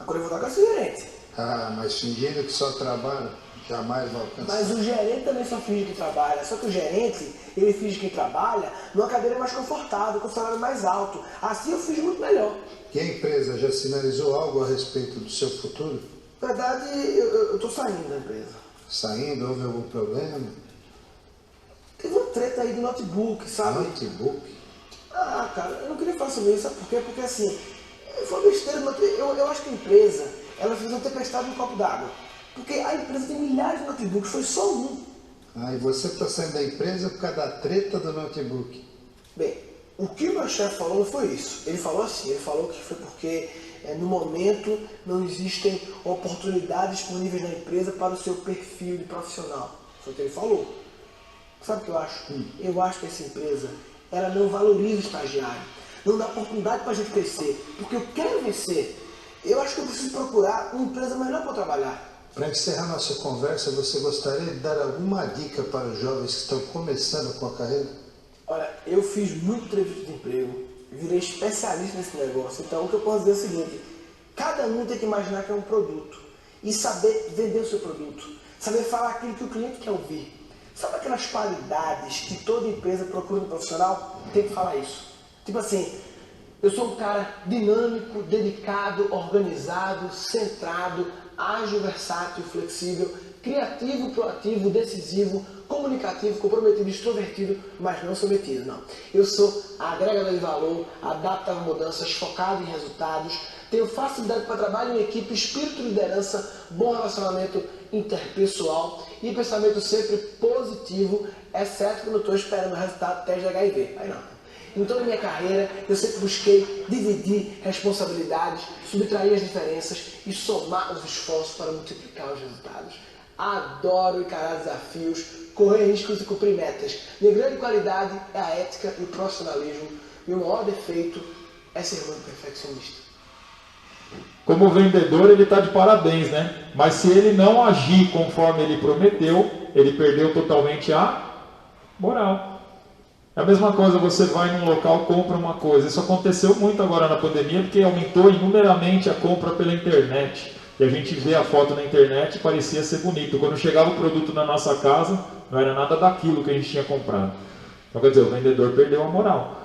Agora eu vou voltar com esse gerente.
Ah, mas fingindo que só trabalha, jamais vai alcançar.
Mas o gerente também só finge que trabalha. Só que o gerente, ele finge que trabalha numa cadeira mais confortável, com salário mais alto. Assim eu fiz muito melhor.
E a empresa já sinalizou algo a respeito do seu futuro?
Na verdade, eu tô saindo da empresa.
Saindo, houve algum problema?
Teve uma treta aí do notebook, sabe?
Notebook?
Ah, cara, eu não queria falar sobre isso, sabe por quê? Porque assim, foi besteira, eu acho que a empresa, ela fez uma tempestade no copo d'água. Porque a empresa tem milhares de notebooks, foi só um.
Ah, e você está saindo da empresa por causa da treta do notebook?
Bem, o que o meu chefe falou não foi isso. Ele falou assim, ele falou que foi porque no momento não existem oportunidades disponíveis na empresa para o seu perfil de profissional. Foi o que ele falou. Sabe o que eu acho? Eu acho que essa empresa, ela não valoriza o estagiário, não dá oportunidade para a gente crescer, porque eu quero vencer. Eu acho que eu preciso procurar uma empresa melhor para trabalhar.
Para encerrar nossa conversa, você gostaria de dar alguma dica para os jovens que estão começando com a carreira?
Olha, eu fiz muito entrevista de emprego, virei especialista nesse negócio, então o que eu posso dizer é o seguinte, cada um tem que imaginar que é um produto e saber vender o seu produto, saber falar aquilo que o cliente quer ouvir. Sabe aquelas qualidades que toda empresa procura no profissional? Tem que falar isso. Tipo assim, eu sou um cara dinâmico, dedicado, organizado, centrado, ágil, versátil, flexível, criativo, proativo, decisivo, comunicativo, comprometido, extrovertido, mas não sometido, não. Eu sou agregador de valor, adaptável a mudanças, focado em resultados, tenho facilidade para trabalho em equipe, espírito de liderança, bom relacionamento interpessoal e pensamento sempre positivo, exceto quando eu estou esperando o resultado teste de HIV. Aí não. Então, na minha carreira, eu sempre busquei dividir responsabilidades, subtrair as diferenças e somar os esforços para multiplicar os resultados. Adoro encarar desafios, correr riscos e cumprir metas. Minha grande qualidade é a ética e o profissionalismo. E o maior defeito é ser muito perfeccionista.
Como vendedor, ele está de parabéns, né? Mas se ele não agir conforme ele prometeu, ele perdeu totalmente a moral. É a mesma coisa, você vai num local, compra uma coisa. Isso aconteceu muito agora na pandemia, porque aumentou inumeramente a compra pela internet. E a gente vê a foto na internet e parecia ser bonito. Quando chegava o produto na nossa casa, não era nada daquilo que a gente tinha comprado. Então, quer dizer, o vendedor perdeu a moral.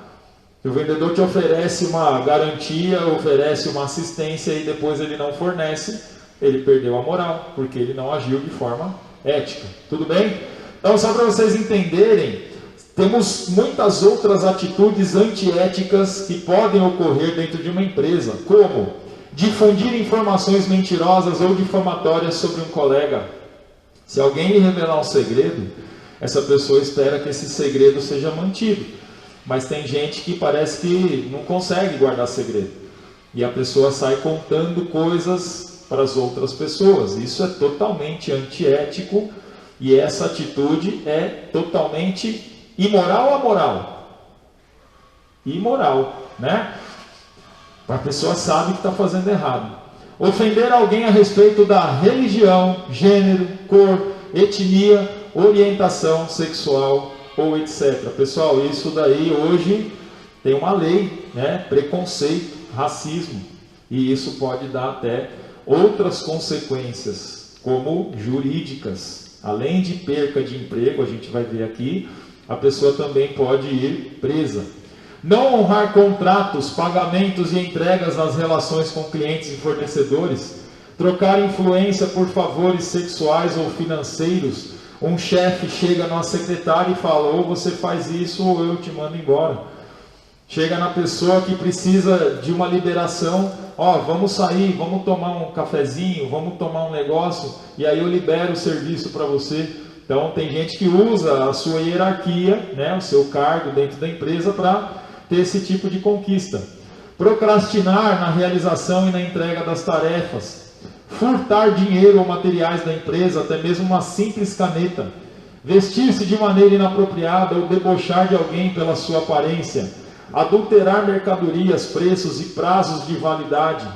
E o vendedor te oferece uma garantia, oferece uma assistência e depois ele não fornece, ele perdeu a moral, porque ele não agiu de forma ética. Tudo bem? Então, só para vocês entenderem, temos muitas outras atitudes antiéticas que podem ocorrer dentro de uma empresa, como difundir informações mentirosas ou difamatórias sobre um colega. Se alguém lhe revelar um segredo, essa pessoa espera que esse segredo seja mantido. Mas tem gente que parece que não consegue guardar segredo. E a pessoa sai contando coisas para as outras pessoas. Isso é totalmente antiético e essa atitude é totalmente imoral ou amoral? Imoral, né? A pessoa sabe que está fazendo errado. Ofender alguém a respeito da religião, gênero, cor, etnia, orientação sexual ou etc. Pessoal, isso daí hoje tem uma lei, né? Preconceito, racismo. E isso pode dar até outras consequências, como jurídicas. Além de perca de emprego, a gente vai ver aqui, a pessoa também pode ir presa. Não honrar contratos, pagamentos e entregas nas relações com clientes e fornecedores. Trocar influência por favores sexuais ou financeiros. Um chefe chega na secretária e fala, ou você faz isso ou eu te mando embora. Chega na pessoa que precisa de uma liberação, ó, vamos sair, vamos tomar um cafezinho, vamos tomar um negócio, e aí eu libero o serviço para você. Então tem gente que usa a sua hierarquia, né, o seu cargo dentro da empresa para ter esse tipo de conquista. Procrastinar na realização e na entrega das tarefas. Furtar dinheiro ou materiais da empresa, até mesmo uma simples caneta. Vestir-se de maneira inapropriada ou debochar de alguém pela sua aparência. Adulterar mercadorias, preços e prazos de validade.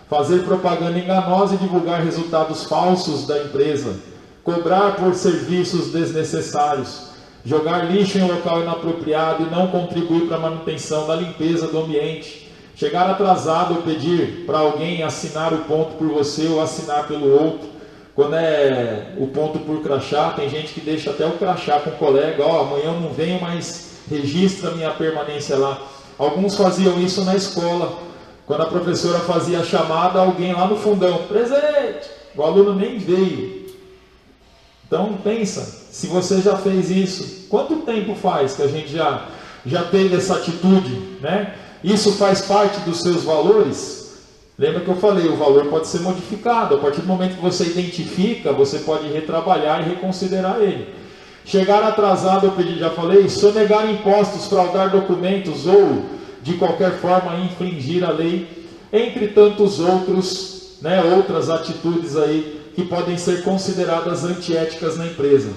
Fazer propaganda enganosa e divulgar resultados falsos da empresa. Cobrar por serviços desnecessários. Jogar lixo em local inapropriado e não contribuir para a manutenção da limpeza do ambiente. Chegar atrasado ou pedir para alguém assinar o ponto por você ou assinar pelo outro. Quando é o ponto por crachá, tem gente que deixa até o crachá com o colega, ó, amanhã eu não venho, mas registra minha permanência lá. Alguns faziam isso na escola. Quando a professora fazia a chamada, alguém lá no fundão, presente, o aluno nem veio. Então pensa, se você já fez isso, quanto tempo faz que a gente já teve essa atitude, né? Isso faz parte dos seus valores? Lembra que eu falei, o valor pode ser modificado. A partir do momento que você identifica, você pode retrabalhar e reconsiderar ele. Chegar atrasado, eu pedi, já falei, sonegar impostos, fraudar documentos ou, de qualquer forma, infringir a lei, entre tantos outros, né, outras atitudes aí que podem ser consideradas antiéticas na empresa.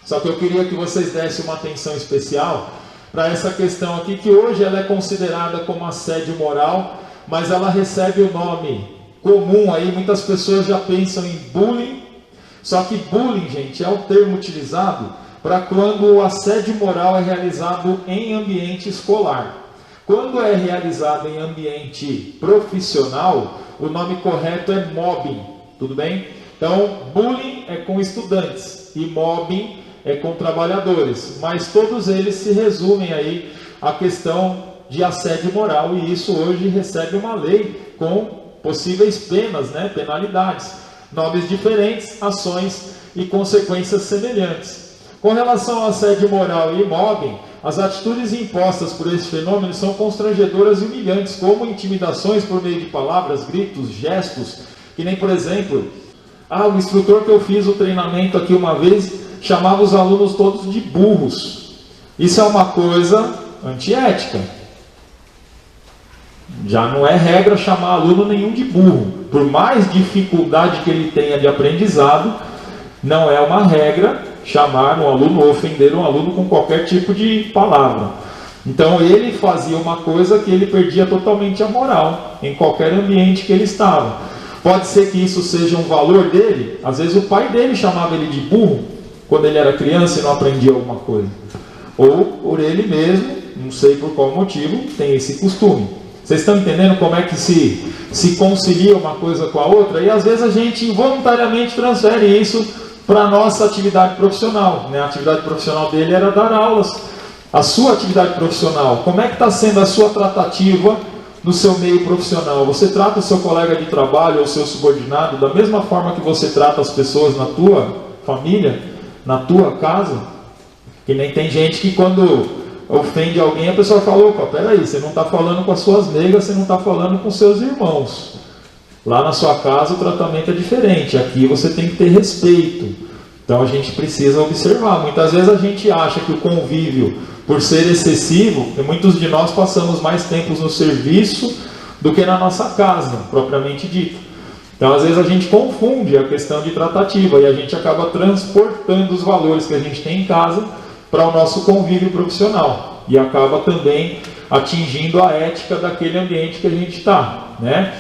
Só que eu queria que vocês dessem uma atenção especial para essa questão aqui, que hoje ela é considerada como assédio moral, mas ela recebe o nome comum aí, muitas pessoas já pensam em bullying, só que bullying, gente, é o termo utilizado para quando o assédio moral é realizado em ambiente escolar. Quando é realizado em ambiente profissional, o nome correto é mobbing, tudo bem? Então, bullying é com estudantes e mobbing é com trabalhadores, mas todos eles se resumem aí à questão de assédio moral, e isso hoje recebe uma lei com possíveis penas, né, penalidades, nomes diferentes, ações e consequências semelhantes. Com relação ao assédio moral e mobbing, as atitudes impostas por esse fenômeno são constrangedoras e humilhantes, como intimidações por meio de palavras, gritos, gestos, que nem, por exemplo, o instrutor que eu fiz o treinamento aqui uma vez chamava os alunos todos de burros. Isso é uma coisa antiética. Já não é regra chamar aluno nenhum de burro. Por mais dificuldade que ele tenha de aprendizado, não é uma regra chamar um aluno ou ofender um aluno com qualquer tipo de palavra. Então ele fazia uma coisa que ele perdia totalmente a moral em qualquer ambiente que ele estava. Pode ser que isso seja um valor dele. Às vezes o pai dele chamava ele de burro quando ele era criança e não aprendia alguma coisa. Ou por ele mesmo, não sei por qual motivo, tem esse costume. Vocês estão entendendo como é que se concilia uma coisa com a outra? E às vezes a gente involuntariamente transfere isso para a nossa atividade profissional, né? A atividade profissional dele era dar aulas. A sua atividade profissional, como é que está sendo a sua tratativa no seu meio profissional? Você trata o seu colega de trabalho ou o seu subordinado da mesma forma que você trata as pessoas na tua família, na tua casa? Que nem tem gente que quando ofende alguém, a pessoa fala, opa, peraí, você não está falando com as suas neigas, você não está falando com seus irmãos. Lá na sua casa o tratamento é diferente, aqui você tem que ter respeito. Então a gente precisa observar. Muitas vezes a gente acha que o convívio, por ser excessivo, e muitos de nós passamos mais tempos no serviço do que na nossa casa, propriamente dito. Então às vezes a gente confunde a questão de tratativa e a gente acaba transportando os valores que a gente tem em casa para o nosso convívio profissional e acaba também atingindo a ética daquele ambiente que a gente está, né?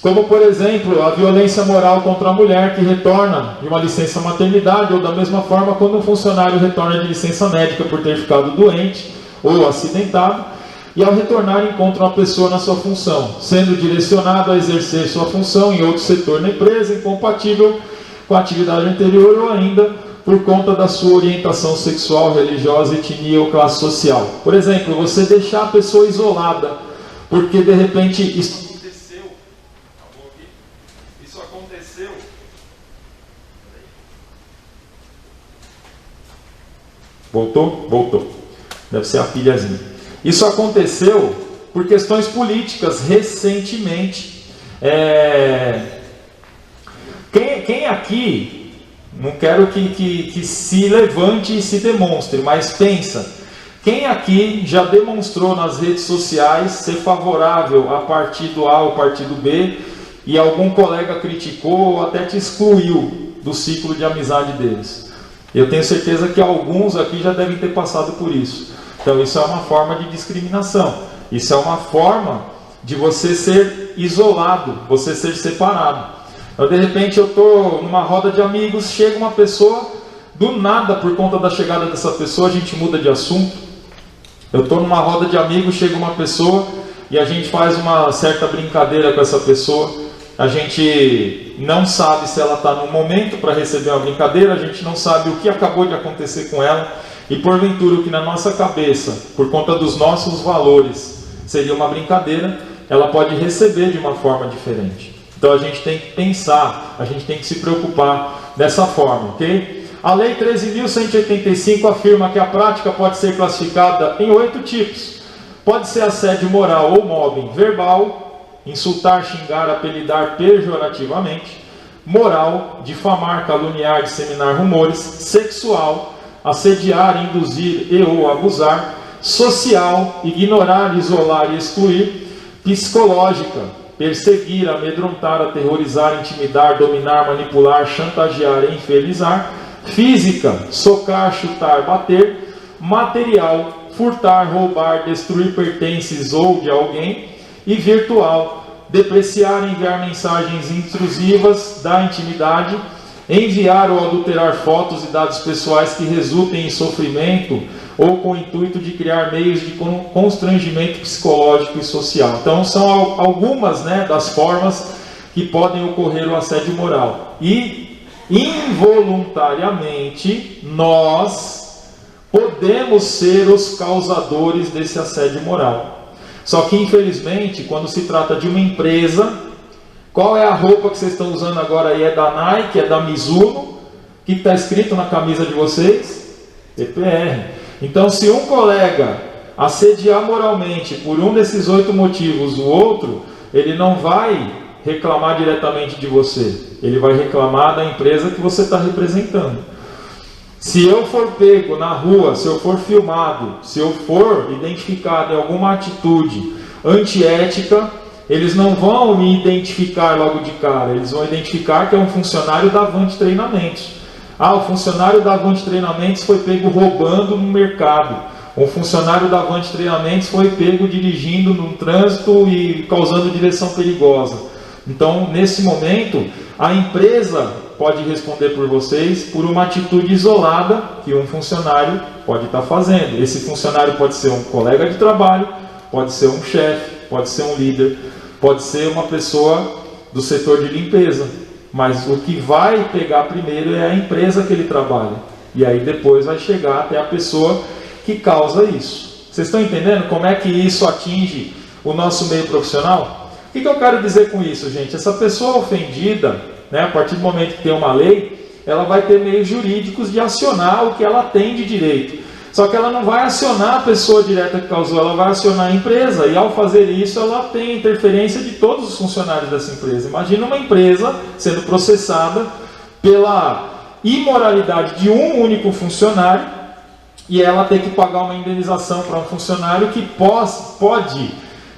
Como por exemplo a violência moral contra a mulher que retorna de uma licença maternidade, ou da mesma forma quando um funcionário retorna de licença médica por ter ficado doente ou acidentado, e ao retornar encontra uma pessoa na sua função, sendo direcionado a exercer sua função em outro setor na empresa, incompatível com a atividade anterior, ou ainda por conta da sua orientação sexual, religiosa, etnia ou classe social. Por exemplo, você deixar a pessoa isolada, porque de repente isso aconteceu. Voltou? Voltou. Deve ser a pilhazinha. Isso aconteceu por questões políticas recentemente. Quem aqui, não quero que se levante e se demonstre, mas pensa, quem aqui já demonstrou nas redes sociais ser favorável a partido A ou partido B e algum colega criticou ou até te excluiu do ciclo de amizade deles? Eu tenho certeza que alguns aqui já devem ter passado por isso. Então isso é uma forma de discriminação. Isso é uma forma de você ser isolado, você ser separado. Então, de repente eu estou numa roda de amigos, chega uma pessoa, do nada, por conta da chegada dessa pessoa, a gente muda de assunto. Eu estou numa roda de amigos, chega uma pessoa e a gente faz uma certa brincadeira com essa pessoa. A gente não sabe se ela está no momento para receber uma brincadeira, a gente não sabe o que acabou de acontecer com ela. E porventura o que na nossa cabeça, por conta dos nossos valores, seria uma brincadeira, ela pode receber de uma forma diferente. Então a gente tem que pensar, a gente tem que se preocupar dessa forma, ok? A Lei 13.185 afirma que a prática pode ser classificada em 8 tipos. Pode ser assédio moral ou mobbing verbal, insultar, xingar, apelidar pejorativamente, moral, difamar, caluniar, disseminar rumores, sexual, assediar, induzir e ou abusar, social, ignorar, isolar e excluir, psicológica, perseguir, amedrontar, aterrorizar, intimidar, dominar, manipular, chantagear e infernizar, física, socar, chutar, bater, material, furtar, roubar, destruir pertences ou de alguém, e virtual, depreciar, enviar mensagens intrusivas da intimidade, enviar ou adulterar fotos e dados pessoais que resultem em sofrimento ou com o intuito de criar meios de constrangimento psicológico e social. Então são algumas, né, das formas que podem ocorrer o assédio moral. E involuntariamente nós podemos ser os causadores desse assédio moral. Só que, infelizmente, quando se trata de uma empresa, qual é a roupa que vocês estão usando agora aí? É da Nike, é da Mizuno? O que está escrito na camisa de vocês? EPR. Então, se um colega assediar moralmente por um desses 8 motivos o outro, ele não vai reclamar diretamente de você, ele vai reclamar da empresa que você está representando. Se eu for pego na rua, se eu for filmado, se eu for identificado em alguma atitude antiética, eles não vão me identificar logo de cara, eles vão identificar que é um funcionário da Avante Treinamentos. Ah, o funcionário da Avante Treinamentos foi pego roubando no mercado. Um funcionário da Avante Treinamentos foi pego dirigindo no trânsito e causando direção perigosa. Então, nesse momento, a empresa pode responder por vocês por uma atitude isolada que um funcionário pode estar fazendo. Esse funcionário pode ser um colega de trabalho, pode ser um chefe, pode ser um líder, pode ser uma pessoa do setor de limpeza. Mas o que vai pegar primeiro é a empresa que ele trabalha. E aí depois vai chegar até a pessoa que causa isso. Vocês estão entendendo como é que isso atinge o nosso meio profissional? O que eu quero dizer com isso, gente? Essa pessoa ofendida, né, a partir do momento que tem uma lei, ela vai ter meios jurídicos de acionar o que ela tem de direito. Só que ela não vai acionar a pessoa direta que causou, ela vai acionar a empresa. E ao fazer isso, ela tem a interferência de todos os funcionários dessa empresa. Imagina uma empresa sendo processada pela imoralidade de um único funcionário e ela ter que pagar uma indenização para um funcionário que pode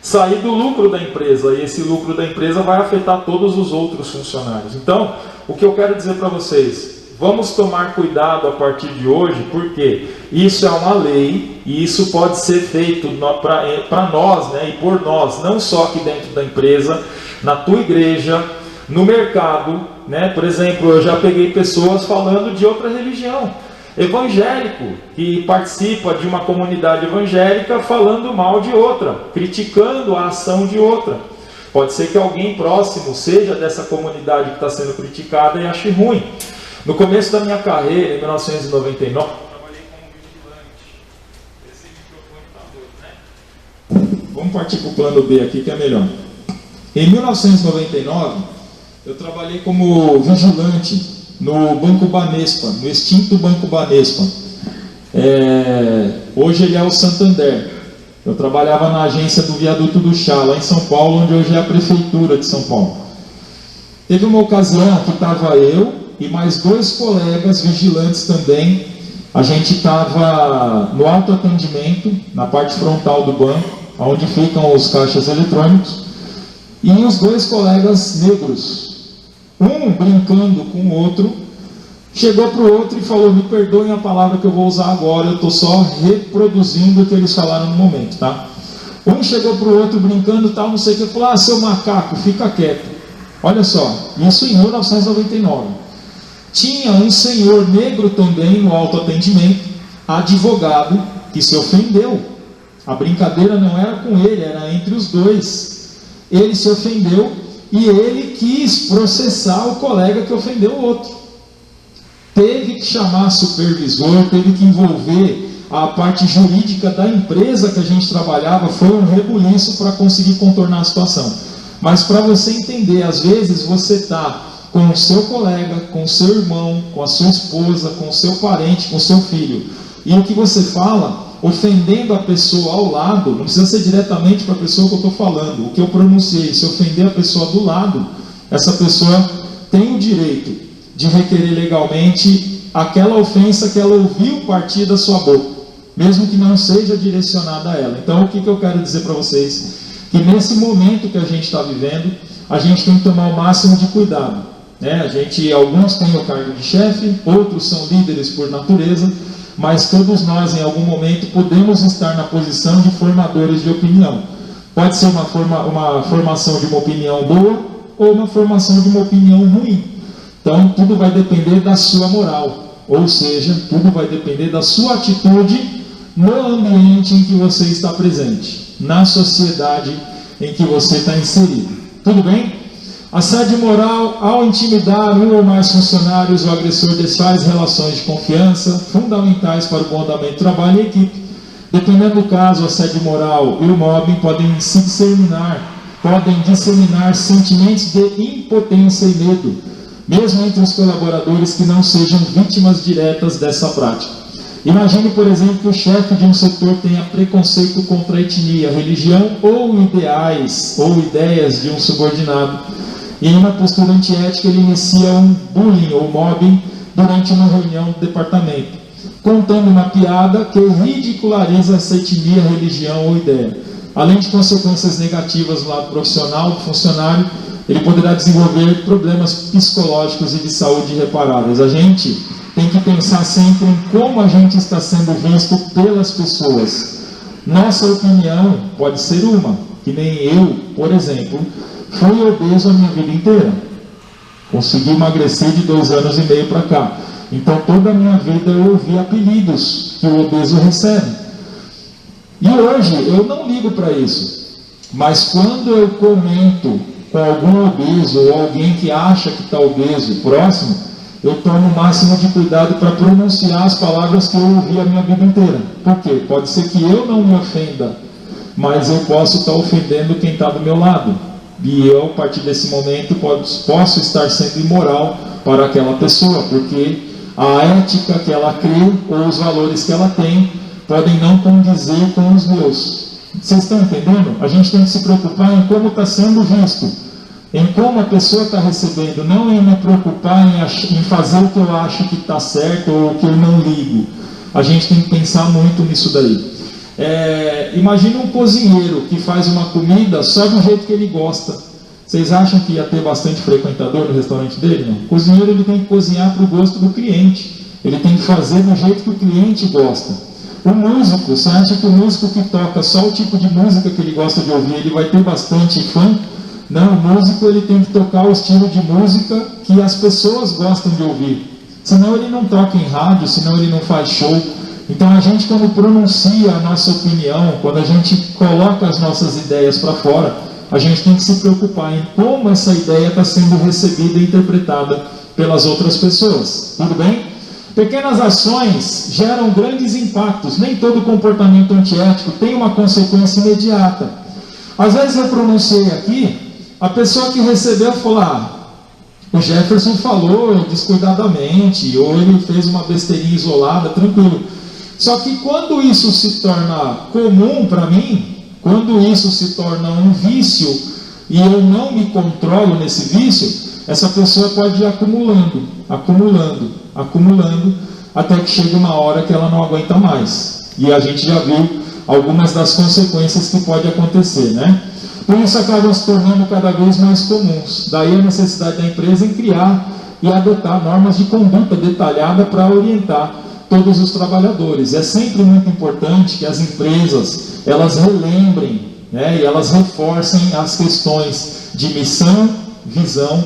sair do lucro da empresa, e esse lucro da empresa vai afetar todos os outros funcionários. Então, o que eu quero dizer para vocês, vamos tomar cuidado a partir de hoje, porque isso é uma lei, e isso pode ser feito para nós, né, e por nós, não só aqui dentro da empresa, na tua igreja, no mercado, né? Por exemplo, eu já peguei pessoas falando de outra religião, evangélico, que participa de uma comunidade evangélica falando mal de outra, criticando a ação de outra. Pode ser que alguém próximo seja dessa comunidade que está sendo criticada e ache ruim. No começo da minha carreira, em 1999, eu trabalhei como vigilante. Esse microfone está doido, né? Vamos partir para o plano B aqui, que é melhor. Em 1999, eu trabalhei como vigilante no Banco Banespa, no extinto Banco Banespa. Hoje ele é o Santander. Eu trabalhava na agência do Viaduto do Chá, lá em São Paulo, onde hoje é a Prefeitura de São Paulo. Teve uma ocasião que estava eu e mais 2 colegas vigilantes também. A gente estava no autoatendimento, na parte frontal do banco, onde ficam os caixas eletrônicos, e os 2 colegas negros, um brincando com o outro, chegou para o outro e falou: me perdoem a palavra que eu vou usar agora, eu estou só reproduzindo o que eles falaram no momento, tá? Um chegou para o outro brincando, tal, não sei o que, falou: ah, seu macaco, fica quieto. Olha só, isso em 1999. Tinha um senhor negro também no autoatendimento, advogado, que se ofendeu. A brincadeira não era com ele, era entre os 2. Ele se ofendeu e ele quis processar o colega que ofendeu o outro. Teve que chamar supervisor, teve que envolver a parte jurídica da empresa que a gente trabalhava. Foi um rebuliço para conseguir contornar a situação. Mas para você entender, às vezes você está com o seu colega, com o seu irmão, com a sua esposa, com o seu parente, com o seu filho, e o que você fala, ofendendo a pessoa ao lado, não precisa ser diretamente para a pessoa que eu estou falando, o que eu pronunciei, se ofender a pessoa do lado, essa pessoa tem o direito de requerer legalmente aquela ofensa que ela ouviu partir da sua boca, mesmo que não seja direcionada a ela. Então, o que eu quero dizer para vocês? Que nesse momento que a gente está vivendo, a gente tem que tomar o máximo de cuidado, né? Alguns têm o cargo de chefe, outros são líderes por natureza, mas todos nós, em algum momento, podemos estar na posição de formadores de opinião. Pode ser uma formação de uma opinião boa ou uma formação de uma opinião ruim. Então, tudo vai depender da sua moral, ou seja, tudo vai depender da sua atitude no ambiente em que você está presente, na sociedade em que você está inserido. Tudo bem? Assédio moral: ao intimidar um ou mais funcionários, o agressor desfaz relações de confiança fundamentais para o bom andamento do trabalho em equipe. Dependendo do caso, o assédio moral e o mobbing podem disseminar sentimentos de impotência e medo, mesmo entre os colaboradores que não sejam vítimas diretas dessa prática. Imagine, por exemplo, que o chefe de um setor tenha preconceito contra a etnia, religião ou ideais ou ideias de um subordinado. E em uma postura antiética ele inicia um bullying ou mobbing durante uma reunião do departamento, contando uma piada que ridiculariza essa etnia, religião ou ideia. Além de consequências negativas no lado profissional do funcionário, ele poderá desenvolver problemas psicológicos e de saúde irreparáveis. A gente tem que pensar sempre em como a gente está sendo visto pelas pessoas. Nossa opinião pode ser uma, que nem eu, por exemplo, fui obeso a minha vida inteira. Consegui emagrecer de 2 anos e meio para cá. Então toda a minha vida eu ouvi apelidos que o obeso recebe. E hoje eu não ligo para isso. Mas quando eu comento com algum obeso ou alguém que acha que está obeso próximo, eu tomo o máximo de cuidado para pronunciar as palavras que eu ouvi a minha vida inteira. Por quê? Pode ser que eu não me ofenda, mas eu posso estar ofendendo quem está do meu lado. E eu, a partir desse momento, posso estar sendo imoral para aquela pessoa, porque a ética que ela crê ou os valores que ela tem podem não condizer com os meus. Vocês estão entendendo? A gente tem que se preocupar em como está sendo visto, em como a pessoa está recebendo, não em me preocupar em fazer o que eu acho que está certo ou o que eu não ligo. A gente tem que pensar muito nisso daí. Imagina um cozinheiro que faz uma comida só do jeito que ele gosta. Vocês acham que ia ter bastante frequentador no restaurante dele? Não. O cozinheiro ele tem que cozinhar para o gosto do cliente. Ele tem que fazer do jeito que o cliente gosta. O músico, você acha que o músico que toca só o tipo de música que ele gosta de ouvir, ele vai ter bastante fã? Não, o músico ele tem que tocar o estilo de música que as pessoas gostam de ouvir. Senão ele não toca em rádio, senão ele não faz show. Então a gente, quando pronuncia a nossa opinião, quando a gente coloca as nossas ideias para fora, a gente tem que se preocupar em como essa ideia está sendo recebida e interpretada pelas outras pessoas. Tudo bem? Pequenas ações geram grandes impactos. Nem todo comportamento antiético tem uma consequência imediata. Às vezes eu pronunciei aqui, a pessoa que recebeu falou: o Jefferson falou descuidadamente, ou ele fez uma besteirinha isolada, tranquilo. Só que quando isso se torna comum para mim, quando isso se torna um vício, e eu não me controlo nesse vício, essa pessoa pode ir acumulando, até que chega uma hora que ela não aguenta mais. E a gente já viu algumas das consequências que pode acontecer, né? Por isso acabam se tornando cada vez mais comuns. Daí a necessidade da empresa em criar e adotar normas de conduta detalhada para orientar todos os trabalhadores. É sempre muito importante que as empresas elas relembrem, né, e elas reforcem as questões de missão, visão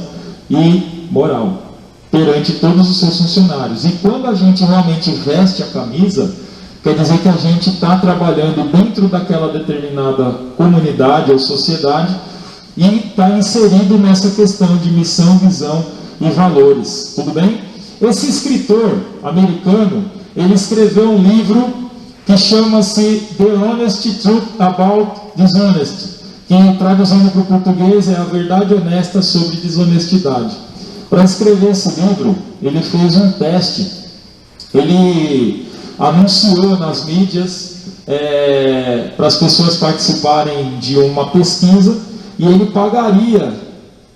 e moral perante todos os seus funcionários. E quando a gente realmente veste a camisa, quer dizer que a gente está trabalhando dentro daquela determinada comunidade ou sociedade e está inserido nessa questão de missão, visão e valores. Tudo bem? Esse escritor americano, ele escreveu um livro que chama-se The Honest Truth About Dishonesty, que traduzindo para o português é A Verdade Honesta sobre Desonestidade. Para escrever esse livro, ele fez um teste. Ele anunciou nas mídias para as pessoas participarem de uma pesquisa, e ele pagaria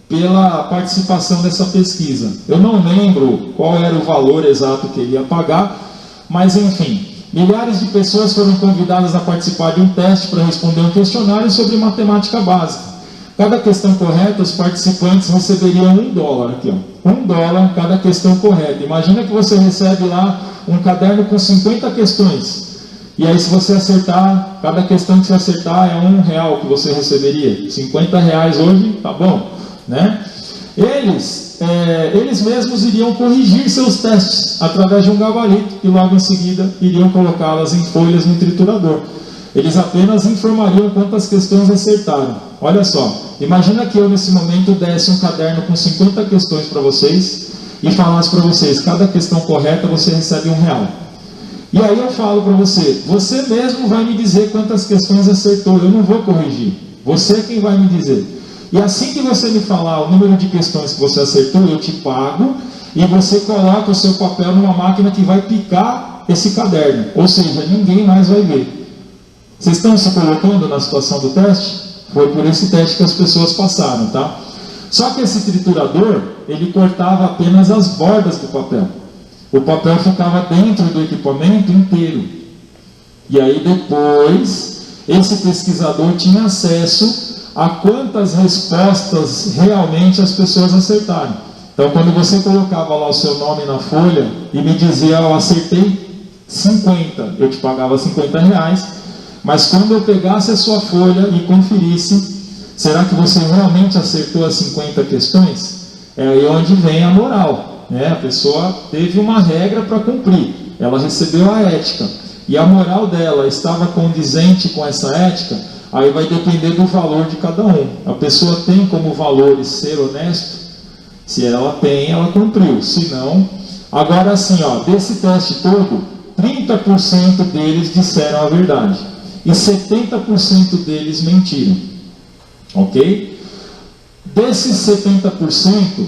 pela participação dessa pesquisa. Eu não lembro qual era o valor exato que ele ia pagar, mas enfim, milhares de pessoas foram convidadas a participar de um teste para responder um questionário sobre matemática básica. Cada questão correta, os participantes receberiam $1 aqui, ó. $1 cada questão correta. Imagina que você recebe lá um caderno com 50 questões. E aí, se você acertar, cada questão que você acertar é R$1 que você receberia. R$50 hoje, tá bom, né? Eles mesmos iriam corrigir seus testes através de um gabarito e logo em seguida iriam colocá-las em folhas no triturador. Eles apenas informariam quantas questões acertaram. Olha só, imagina que eu nesse momento desse um caderno com 50 questões para vocês e falasse para vocês, cada questão correta você recebe R$1. E aí eu falo para você, você mesmo vai me dizer quantas questões acertou, eu não vou corrigir, você é quem vai me dizer. E assim que você me falar o número de questões que você acertou, eu te pago e você coloca o seu papel numa máquina que vai picar esse caderno, ou seja, ninguém mais vai ver. Vocês estão se colocando na situação do teste? Foi por esse teste que as pessoas passaram, tá? Só que esse triturador, ele cortava apenas as bordas do papel. O papel ficava dentro do equipamento inteiro. E aí depois, esse pesquisador tinha acesso a quantas respostas realmente as pessoas acertaram. Então, quando você colocava lá o seu nome na folha e me dizia, eu acertei 50, eu te pagava R$50. Mas quando eu pegasse a sua folha e conferisse, será que você realmente acertou as 50 questões? É aí onde vem a moral, né? A pessoa teve uma regra para cumprir, ela recebeu a ética, e a moral dela estava condizente com essa ética, aí vai depender do valor de cada um. A pessoa tem como valores ser honesto? Se ela tem, ela cumpriu, se não... Agora assim, desse teste todo, 30% deles disseram a verdade, e 70% deles mentiram. Ok? Desses 70%,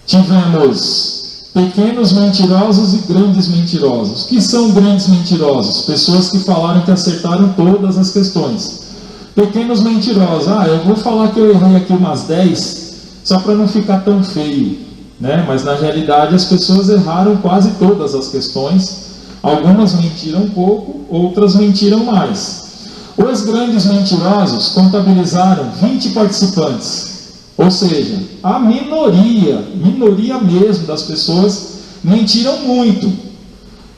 tivemos pequenos mentirosos e grandes mentirosos. O que são grandes mentirosos? Pessoas que falaram que acertaram todas as questões. Pequenos mentirosos, eu vou falar que eu errei aqui umas 10, só para não ficar tão feio, né? Mas na realidade as pessoas erraram quase todas as questões. Algumas mentiram um pouco, outras mentiram mais. Os grandes mentirosos contabilizaram 20 participantes, ou seja, a minoria mesmo das pessoas mentiram muito.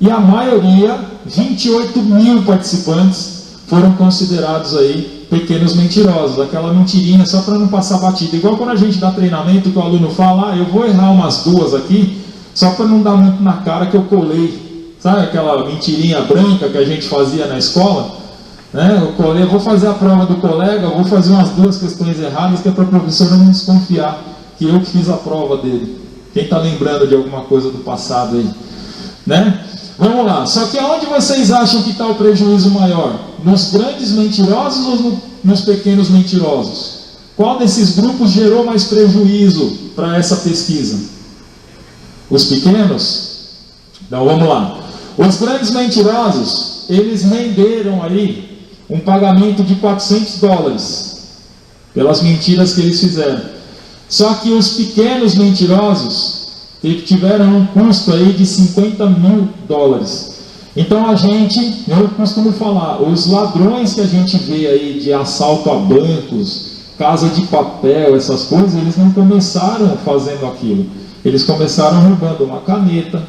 E a maioria, 28 mil participantes, foram considerados aí pequenos mentirosos, aquela mentirinha só para não passar batida. Igual quando a gente dá treinamento que o aluno fala, eu vou errar umas 2 aqui, só para não dar muito na cara que eu colei. Sabe aquela mentirinha branca que a gente fazia na escola? Eu vou fazer a prova do colega, vou fazer umas 2 questões erradas, que é para o professor não desconfiar que eu que fiz a prova dele. Quem está lembrando de alguma coisa do passado aí? Né? Vamos lá, só que aonde vocês acham que está o prejuízo maior? Nos grandes mentirosos ou nos pequenos mentirosos? Qual desses grupos gerou mais prejuízo para essa pesquisa? Os pequenos? Então vamos lá. Os grandes mentirosos, eles renderam aí um pagamento de $400 pelas mentiras que eles fizeram. Só que os pequenos mentirosos tiveram um custo aí de $50 mil. Então eu costumo falar, os ladrões que a gente vê aí de assalto a bancos, casa de papel, essas coisas, eles não começaram fazendo aquilo. Eles começaram roubando uma caneta,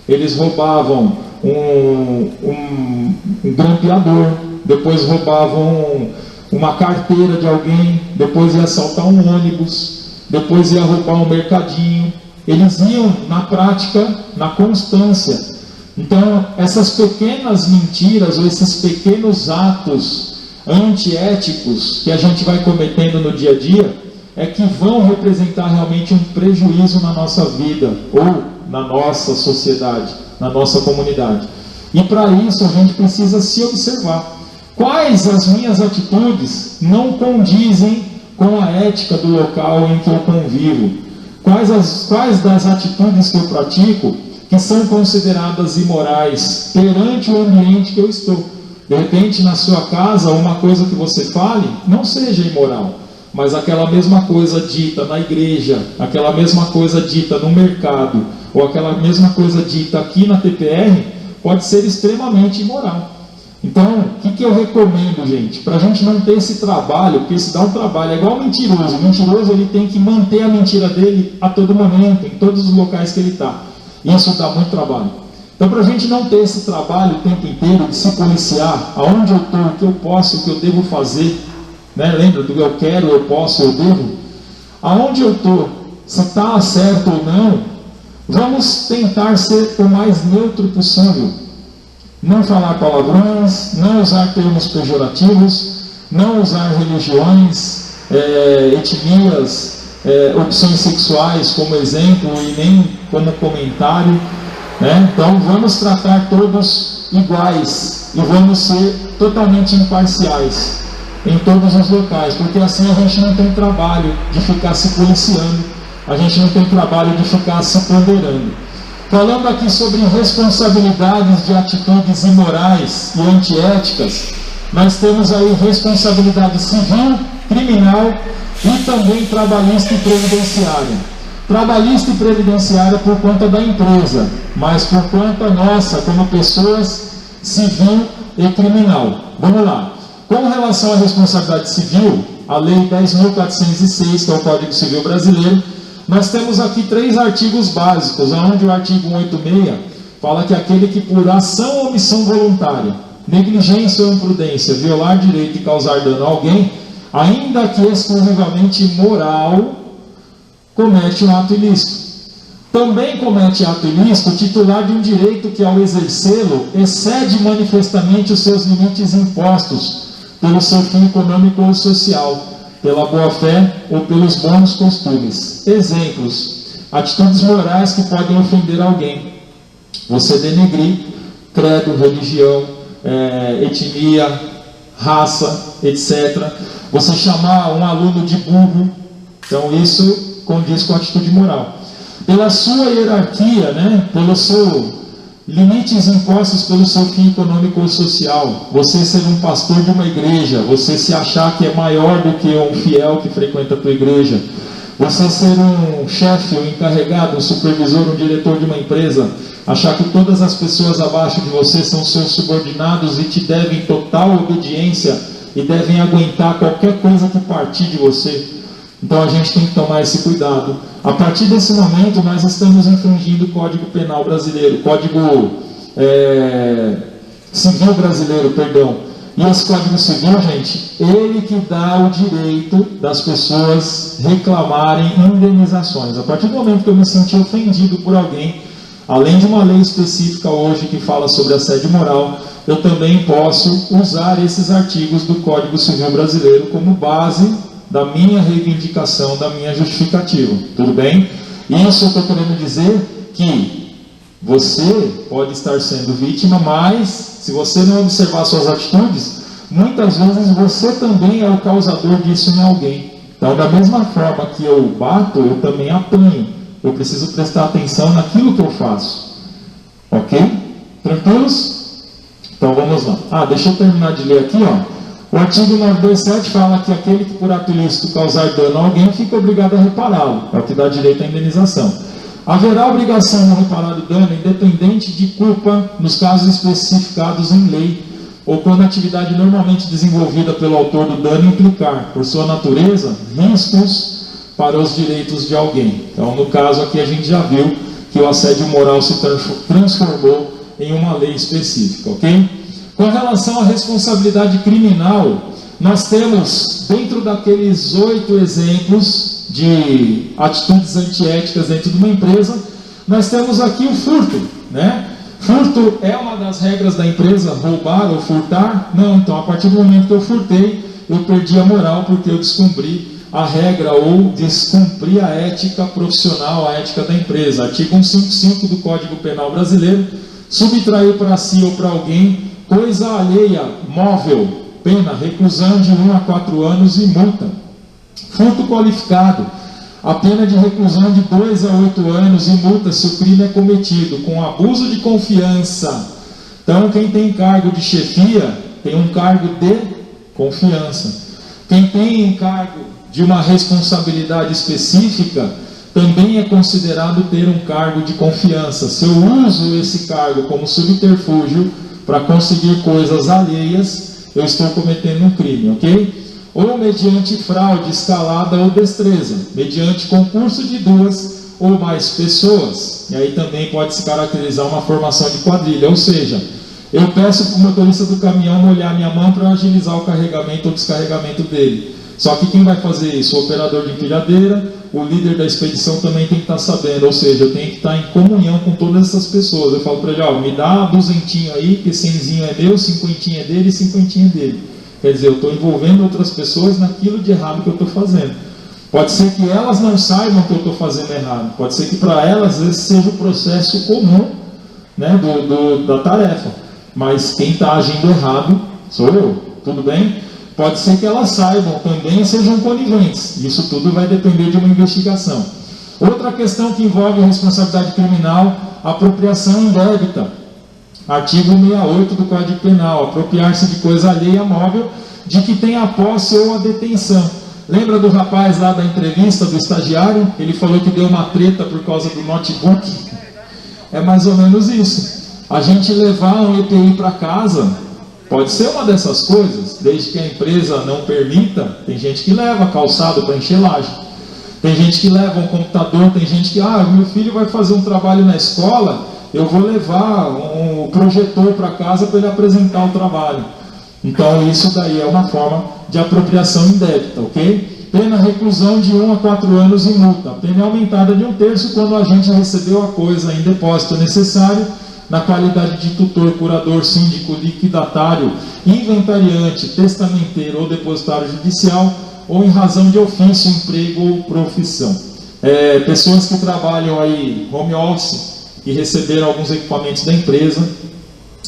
eles roubavam um grampeador, depois roubavam uma carteira de alguém, depois ia assaltar um ônibus, depois ia roubar um mercadinho. Eles iam na prática, na constância. Então, essas pequenas mentiras ou esses pequenos atos antiéticos que a gente vai cometendo no dia a dia é que vão representar realmente um prejuízo na nossa vida ou na nossa sociedade, na nossa comunidade. E para isso a gente precisa se observar. Quais as minhas atitudes não condizem com a ética do local em que eu convivo? Quais das atitudes que eu pratico que são consideradas imorais perante o ambiente que eu estou? De repente, na sua casa, uma coisa que você fale não seja imoral, mas aquela mesma coisa dita na igreja, aquela mesma coisa dita no mercado, ou aquela mesma coisa dita aqui na TPR, pode ser extremamente imoral. Então, o que eu recomendo, gente? Para a gente não ter esse trabalho, porque isso dá um trabalho, é igual o mentiroso. O mentiroso ele tem que manter a mentira dele a todo momento, em todos os locais que ele está. Isso dá muito trabalho. Então, para a gente não ter esse trabalho o tempo inteiro, de se policiar, aonde eu estou, o que eu posso, o que eu devo fazer, né? Lembra do eu quero, eu posso, eu devo? Aonde eu estou, se está certo ou não, vamos tentar ser o mais neutro possível. não falar palavrões, não usar termos pejorativos, não usar religiões, etnias, opções sexuais como exemplo e nem como comentário, né? Então vamos tratar todos iguais e vamos ser totalmente imparciais em todos os locais, porque assim a gente não tem trabalho de ficar se policiando, a gente não tem trabalho de ficar se ponderando. Falando aqui sobre responsabilidades de atitudes imorais e antiéticas, nós temos aí responsabilidade civil, criminal e também trabalhista e previdenciária. Trabalhista e previdenciária por conta da empresa, mas por conta nossa, como pessoas, civil e criminal. Vamos lá. Com relação à responsabilidade civil, a Lei 10.406, que é o Código Civil Brasileiro, nós temos aqui 3 artigos básicos, onde o artigo 186 fala que aquele que por ação ou omissão voluntária, negligência ou imprudência, violar direito e causar dano a alguém, ainda que exclusivamente moral, comete um ato ilícito. Também comete ato ilícito o titular de um direito que, ao exercê-lo, excede manifestamente os seus limites impostos pelo seu fim econômico ou social, pela boa-fé ou pelos bons costumes. Exemplos: atitudes morais que podem ofender alguém. Você denegrir credo, religião, etnia, raça, etc. Você chamar um aluno de burro. Então isso condiz com a atitude moral. Pela sua hierarquia, né, pelos seus limites impostos pelo seu fim econômico ou social, você ser um pastor de uma igreja, você se achar que é maior do que um fiel que frequenta a tua igreja, você ser um chefe, um encarregado, um supervisor, um diretor de uma empresa, achar que todas as pessoas abaixo de você são seus subordinados e te devem total obediência e devem aguentar qualquer coisa que partir de você. Então a gente tem que tomar esse cuidado. A partir desse momento nós estamos infringindo o Código Penal brasileiro, Código Civil brasileiro, perdão. E esse Código Civil, gente, ele que dá o direito das pessoas reclamarem indenizações. A partir do momento que eu me senti ofendido por alguém, além de uma lei específica hoje que fala sobre assédio moral, eu também posso usar esses artigos do Código Civil brasileiro como base da minha reivindicação, da minha justificativa. Tudo bem? Isso eu estou querendo dizer que você pode estar sendo vítima, mas se você não observar suas atitudes, muitas vezes você também é o causador disso em alguém. Então, da mesma forma que eu bato, eu também apanho. Eu preciso prestar atenção naquilo que eu faço. Ok? Tranquilos? Então vamos lá. Deixa eu terminar de ler aqui, ó. O artigo 927 fala que aquele que por ato ilícito causar dano a alguém fica obrigado a repará-lo, é o que dá direito à indenização. Haverá obrigação de reparar o dano independente de culpa nos casos especificados em lei ou quando a atividade normalmente desenvolvida pelo autor do dano implicar, por sua natureza, riscos para os direitos de alguém. Então, no caso aqui a gente já viu que o assédio moral se transformou em uma lei específica, ok? Com relação à responsabilidade criminal, nós temos, dentro daqueles 8 exemplos de atitudes antiéticas dentro de uma empresa, nós temos aqui o furto, né? Furto é uma das regras da empresa, roubar ou furtar? Não, então a partir do momento que eu furtei, eu perdi a moral porque eu descumpri a regra ou descumpri a ética profissional, a ética da empresa. Artigo 155 do Código Penal Brasileiro, subtrair para si ou para alguém coisa alheia, móvel, pena, reclusão de 1 a 4 anos e multa. Furto qualificado, a pena de reclusão de 2 a 8 anos e multa se o crime é cometido com abuso de confiança. Então, quem tem cargo de chefia tem um cargo de confiança. Quem tem encargo de uma responsabilidade específica também é considerado ter um cargo de confiança. Se eu uso esse cargo como subterfúgio para conseguir coisas alheias, eu estou cometendo um crime, ok? Ou mediante fraude, escalada ou destreza, mediante concurso de 2 ou mais pessoas. E aí também pode se caracterizar uma formação de quadrilha, ou seja, eu peço para o motorista do caminhão molhar minha mão para agilizar o carregamento ou descarregamento dele. Só que quem vai fazer isso? O operador de empilhadeira, o líder da expedição também tem que estar sabendo, ou seja, eu tenho que estar em comunhão com todas essas pessoas. Eu falo para ele, ó, me dá 200 aí, que 100 é meu, 50 é dele e 50 é dele. Quer dizer, eu estou envolvendo outras pessoas naquilo de errado que eu estou fazendo. Pode ser que elas não saibam que eu estou fazendo errado, pode ser que para elas esse seja o processo comum, né, da tarefa, mas quem está agindo errado sou eu, tudo bem? Pode ser que elas saibam também e sejam coniventes. Isso tudo vai depender de uma investigação. Outra questão que envolve a responsabilidade criminal, apropriação indébita. Artigo 68 do Código Penal, apropriar-se de coisa alheia móvel de que tem a posse ou a detenção. Lembra do rapaz lá da entrevista do estagiário? Ele falou que deu uma treta por causa do notebook. É mais ou menos isso. A gente levar um EPI para casa pode ser uma dessas coisas, desde que a empresa não permita. Tem gente que leva calçado para encher laje, tem gente que leva um computador, tem gente que, meu filho vai fazer um trabalho na escola, eu vou levar um projetor para casa para ele apresentar o trabalho. Então isso daí é uma forma de apropriação indébita, ok? Pena reclusão de 1 a 4 anos e multa. A pena é aumentada de 1/3 quando o agente recebeu a coisa em depósito necessário, na qualidade de tutor, curador, síndico, liquidatário, inventariante, testamenteiro ou depositário judicial, ou em razão de ofício, emprego ou profissão. Pessoas que trabalham aí home office e receberam alguns equipamentos da empresa,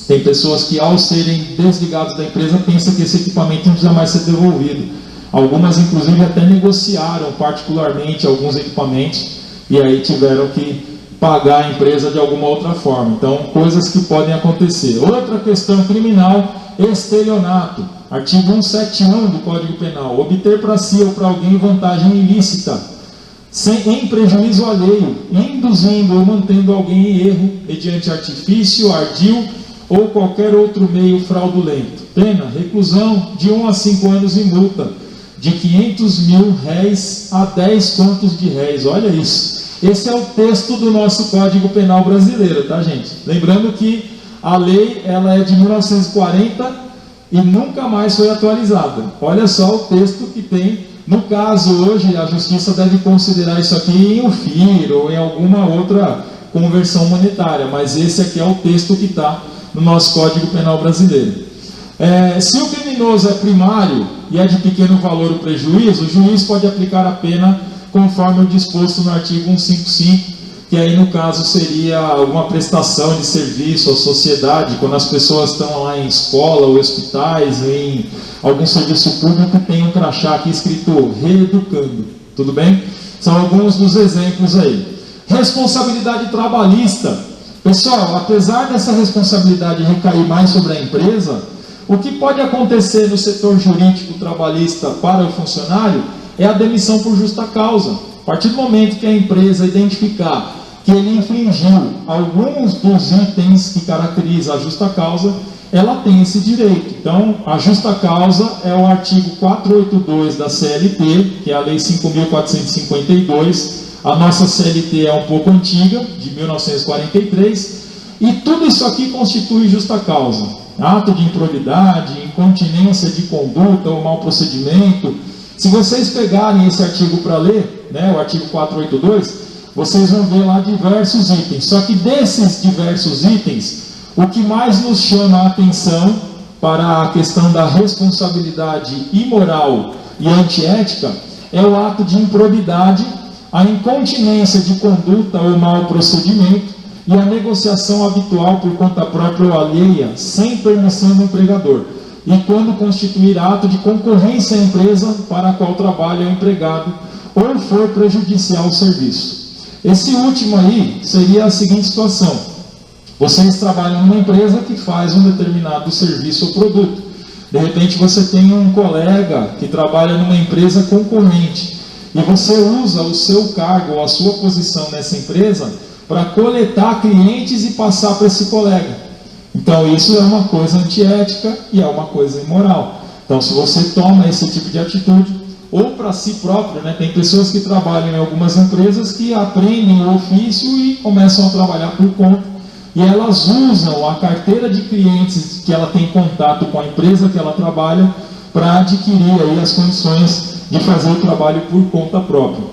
tem pessoas que ao serem desligados da empresa pensam que esse equipamento não precisa mais ser devolvido. Algumas inclusive até negociaram particularmente alguns equipamentos e aí tiveram que pagar a empresa de alguma outra forma. Então, coisas que podem acontecer. Outra questão criminal, estelionato. Artigo 171 do Código Penal. Obter para si ou para alguém vantagem ilícita, em prejuízo alheio, induzindo ou mantendo alguém em erro, mediante artifício, ardil ou qualquer outro meio fraudulento. Pena, reclusão de 1 a 5 anos e multa de 500 mil réis a 10 contos de réis. Olha isso. Esse é o texto do nosso Código Penal brasileiro, tá, gente? Lembrando que a lei ela é de 1940 e nunca mais foi atualizada. Olha só o texto que tem. No caso, hoje, a Justiça deve considerar isso aqui em UFIR ou em alguma outra conversão monetária, mas esse aqui é o texto que está no nosso Código Penal brasileiro. Se o criminoso é primário e é de pequeno valor o prejuízo, o juiz pode aplicar a pena conforme o disposto no artigo 155, que aí no caso seria alguma prestação de serviço à sociedade, quando as pessoas estão lá em escola ou hospitais, em algum serviço público, tem um crachá aqui escrito reeducando, tudo bem? São alguns dos exemplos aí. Responsabilidade trabalhista. Pessoal, apesar dessa responsabilidade recair mais sobre a empresa, o que pode acontecer no setor jurídico trabalhista para o funcionário é a demissão por justa causa. A partir do momento que a empresa identificar que ele infringiu alguns dos itens que caracterizam a justa causa, ela tem esse direito. Então, a justa causa é o artigo 482 da CLT, que é a Lei 5.452. A nossa CLT é um pouco antiga, de 1943, e tudo isso aqui constitui justa causa. Ato de improbidade, incontinência de conduta ou mau procedimento. Se vocês pegarem esse artigo para ler, né, o artigo 482, vocês vão ver lá diversos itens. Só que desses diversos itens, o que mais nos chama a atenção para a questão da responsabilidade imoral e antiética é o ato de improbidade, a incontinência de conduta ou mau procedimento e a negociação habitual por conta própria ou alheia, sem permissão do empregador, e quando constituir ato de concorrência à empresa para a qual trabalha o empregado ou for prejudicial ao serviço. Esse último aí seria a seguinte situação: vocês trabalham numa empresa que faz um determinado serviço ou produto. De repente você tem um colega que trabalha numa empresa concorrente e você usa o seu cargo ou a sua posição nessa empresa para coletar clientes e passar para esse colega. Então isso é uma coisa antiética e é uma coisa imoral. Então se você toma esse tipo de atitude, ou para si próprio, né? Tem pessoas que trabalham em algumas empresas que aprendem o ofício e começam a trabalhar por conta, e elas usam a carteira de clientes que ela tem contato com a empresa que ela trabalha para adquirir aí as condições de fazer o trabalho por conta própria.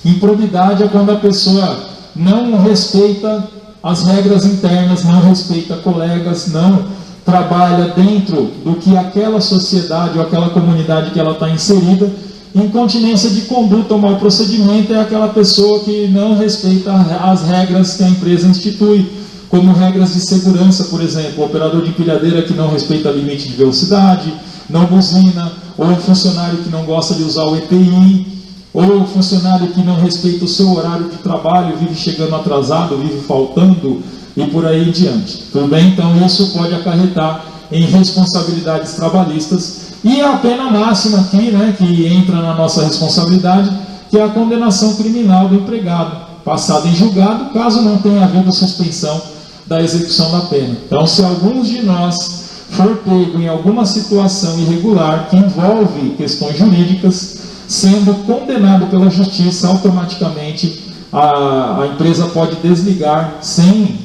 Improbidade é quando a pessoa não respeita as regras internas, não respeita colegas, não trabalha dentro do que aquela sociedade ou aquela comunidade que ela está inserida. Incontinência de conduta ou mau procedimento é aquela pessoa que não respeita as regras que a empresa institui, como regras de segurança, por exemplo, o operador de empilhadeira que não respeita limite de velocidade, não buzina, ou um funcionário que não gosta de usar o EPI, ou um funcionário que não respeita o seu horário de trabalho, vive chegando atrasado, vive faltando, e por aí em diante. Tudo bem? Então isso pode acarretar em responsabilidades trabalhistas. E a pena máxima aqui, né, que entra na nossa responsabilidade, que é a condenação criminal do empregado, passada em julgado, caso não tenha havido suspensão da execução da pena. Então, se alguns de nós for pego em alguma situação irregular que envolve questões jurídicas, sendo condenado pela justiça, automaticamente a empresa pode desligar sem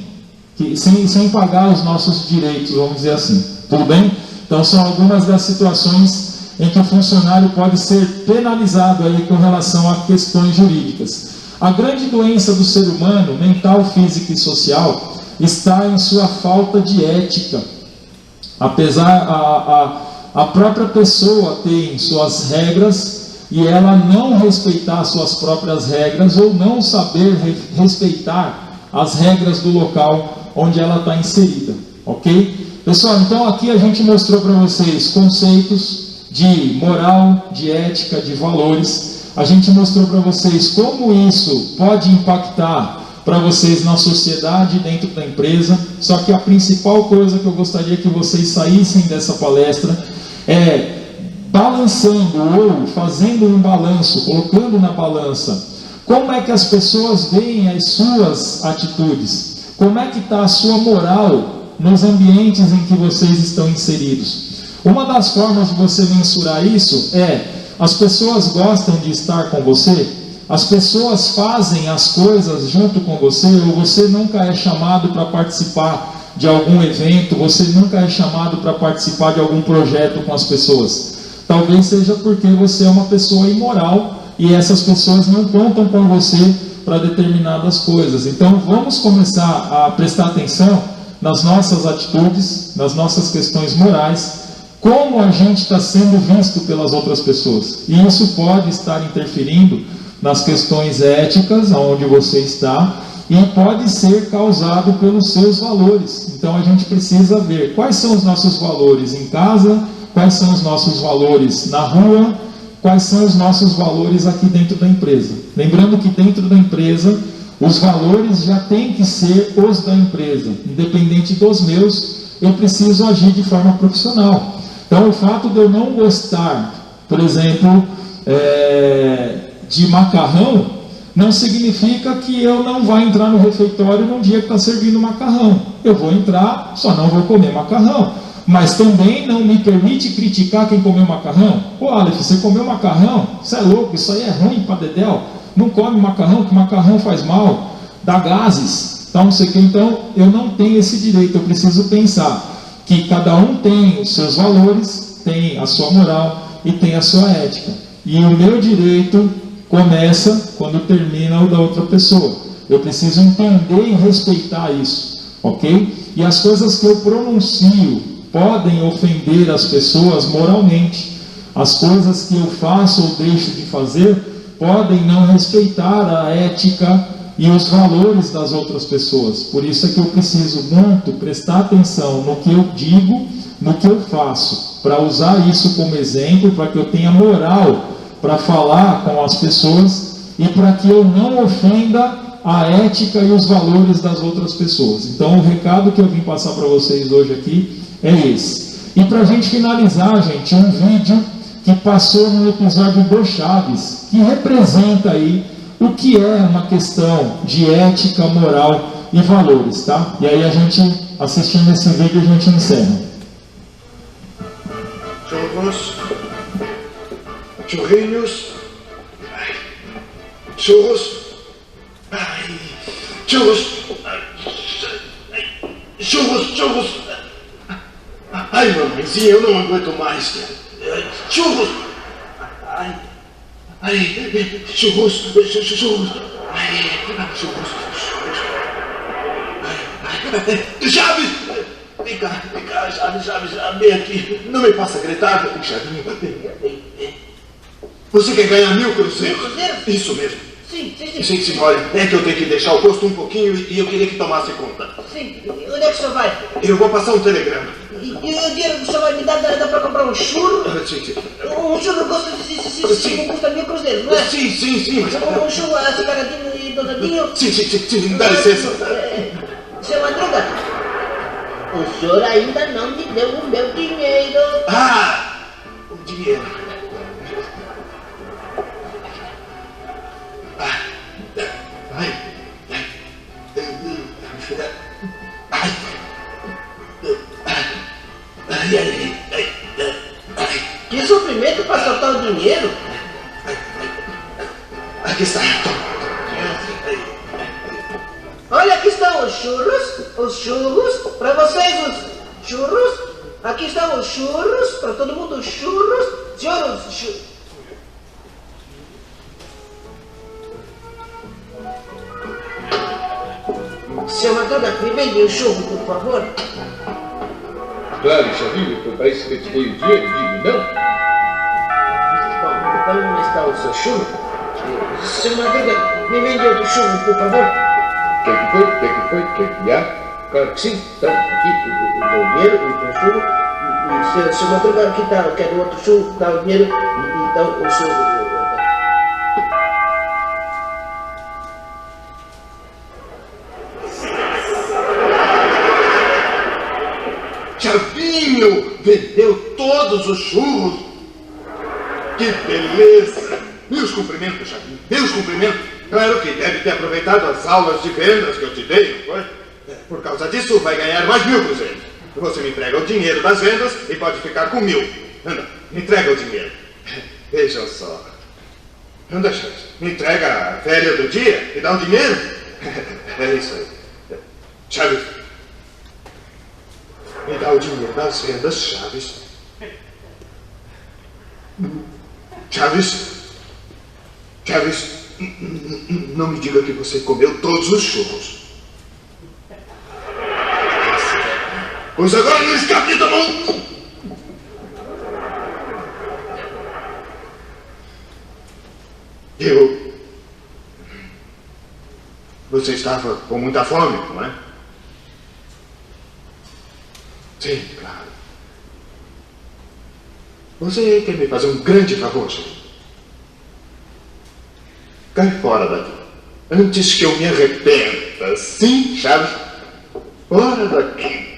pagar os nossos direitos, vamos dizer assim. Tudo bem? Então são algumas das situações em que o funcionário pode ser penalizado aí com relação a questões jurídicas. A grande doença do ser humano, mental, física e social, está em sua falta de ética. Apesar a própria pessoa tem suas regras e ela não respeitar suas próprias regras ou não saber respeitar as regras do local onde ela está inserida, ok? Pessoal, então aqui a gente mostrou para vocês conceitos de moral, de ética, de valores. A gente mostrou para vocês como isso pode impactar para vocês na sociedade, dentro da empresa. Só que a principal coisa que eu gostaria que vocês saíssem dessa palestra é balançando ou fazendo um balanço, colocando na balança como é que as pessoas veem as suas atitudes, como é que está a sua moral nos ambientes em que vocês estão inseridos. Uma das formas de você mensurar isso é: as pessoas gostam de estar com você? As pessoas fazem as coisas junto com você? Ou você nunca é chamado para participar de algum evento? Você nunca é chamado para participar de algum projeto com as pessoas? Talvez seja porque você é uma pessoa imoral e essas pessoas não contam com você para determinadas coisas. Então vamos começar a prestar atenção nas nossas atitudes, nas nossas questões morais, como a gente está sendo visto pelas outras pessoas. E isso pode estar interferindo nas questões éticas, onde você está, e pode ser causado pelos seus valores. Então a gente precisa ver quais são os nossos valores em casa, quais são os nossos valores na rua, quais são os nossos valores aqui dentro da empresa. Lembrando que dentro da empresa, os valores já têm que ser os da empresa. Independente dos meus, eu preciso agir de forma profissional. Então, o fato de eu não gostar, por exemplo, de macarrão, não significa que eu não vá entrar no refeitório num dia que está servindo macarrão. Eu vou entrar, só não vou comer macarrão. Mas também não me permite criticar quem comeu macarrão. Pô, Aleph, você comeu macarrão? Você é louco, isso aí é ruim para dedéu. Não come macarrão, que macarrão faz mal, dá gases, tal, não sei o que. Então, eu não tenho esse direito. Eu preciso pensar que cada um tem os seus valores, tem a sua moral e tem a sua ética. E o meu direito começa quando termina o da outra pessoa. Eu preciso entender e respeitar isso, ok? E as coisas que eu pronuncio podem ofender as pessoas moralmente. As coisas que eu faço ou deixo de fazer podem não respeitar a ética e os valores das outras pessoas. Por isso é que eu preciso muito prestar atenção no que eu digo, no que eu faço, para usar isso como exemplo, para que eu tenha moral para falar com as pessoas e para que eu não ofenda a ética e os valores das outras pessoas. Então o recado que eu vim passar para vocês hoje aqui é esse. E para a gente finalizar, gente, um vídeo que passou no episódio do Chaves, que representa aí o que é uma questão de ética, moral e valores, tá? E aí a gente, assistindo esse vídeo, a gente encerra.
Churros, churrinhos, churros, churros, churros. Ai, mamãezinha, eu não aguento mais. Churros. Ai. Aí, churros, churros. Aí, churros. Chaves! Vem cá, Chaves, vem aqui. Não me faça gritar, Chavinho. Você quer ganhar 1000 cruzeiros?
1000 cruzeiros?
Isso mesmo.
Sim.
Sim, olha, é que eu tenho que deixar o posto um pouquinho e eu queria que tomasse conta.
Sim. Onde é que o senhor vai?
Eu vou passar um telegrama.
E o dinheiro que o senhor vai me dar dá para comprar um churro?
Sim.
Um churro custa 1000 cruzeiros, não é?
Sim, mas...
Um churro açucaradinho e dosadinho?
Sim, dá licença.
Seu Madruga, o senhor ainda não me deu o meu dinheiro.
Ah, o dinheiro.
Que sofrimento para soltar o dinheiro?
Aqui está.
Olha, aqui estão os churros, para vocês os churros. Aqui estão os churros, para todo mundo os churros. Senhor, os churros. Seu Madruga, me vende um churro, por favor.
Claro, Chavinho, parece que eu te dei o dinheiro, digo, não?
Bom, então onde está o seu churro? Seu Madruga, me vende outro churro, por favor.
O que foi? Quer que há? Claro que sim.
Então, aqui o teu dinheiro e o teu churro. E seu Madruga, aqui está, eu quero outro churro, dá o dinheiro e então o churro.
Chavinho vendeu todos os churros. Que beleza! Meus cumprimentos, Chavinho. Meus cumprimentos. Claro que deve ter aproveitado as aulas de vendas que eu te dei, não foi? Por causa disso, vai ganhar mais 1000 cruzeiros. Você me entrega o dinheiro das vendas e pode ficar com 1000. Anda, me entrega o dinheiro. Veja só. Anda, Chaves. Me entrega a férias do dia e dá o dinheiro. É isso aí. Chaves. Me dá o dinheiro das vendas, Chaves. Chaves, não me diga que você comeu todos os churros. Pois agora não escape da mão. Você estava com muita fome, não é? Sim, claro. Você quer me fazer um grande favor, senhor? Cai fora daqui. Antes que eu me arrependa. Sim, Chaves? Fora daqui.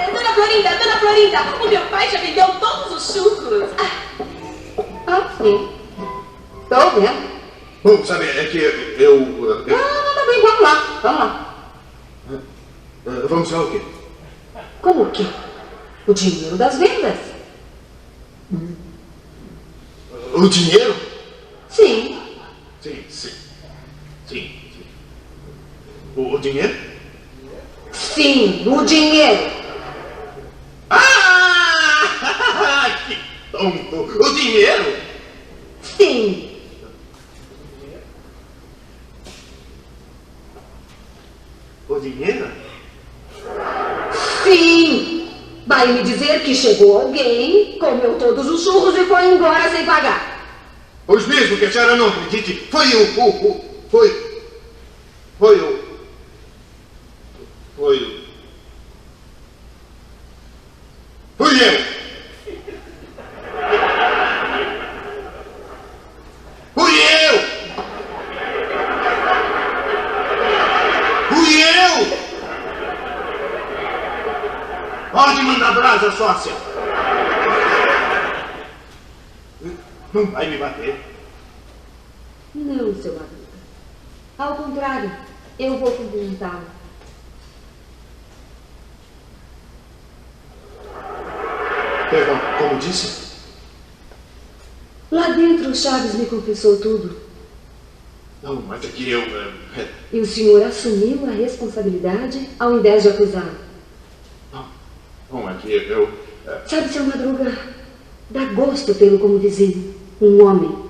Dona Florinda, o meu pai já vendeu todos os churros.
Sim. Estou vendo.
Bom, sabe, é que eu...
Tá bem, vamos lá.
Vamos lá o quê?
Como o quê? O dinheiro das vendas.
O dinheiro?
Sim.
Sim. O dinheiro?
Sim, o dinheiro.
Ah! Que tonto! O dinheiro?
Sim.
O dinheiro?
Sim. Vai me dizer que chegou alguém, comeu todos os churros e foi embora sem pagar.
Pois mesmo que a senhora não acredite, foi eu. Pode mandar brasa, sócia. Não vai me bater.
Não, seu Madruga. Ao contrário, eu vou cumprimentá-lo.
Perdão, como disse?
Lá dentro, o Chaves me confessou tudo.
Não, mas é que eu...
E o senhor assumiu a responsabilidade ao invés de acusá-lo.
Bom, é que eu...
Sabe, seu Madruga, Dá gosto tê-lo como vizinho. Um homem.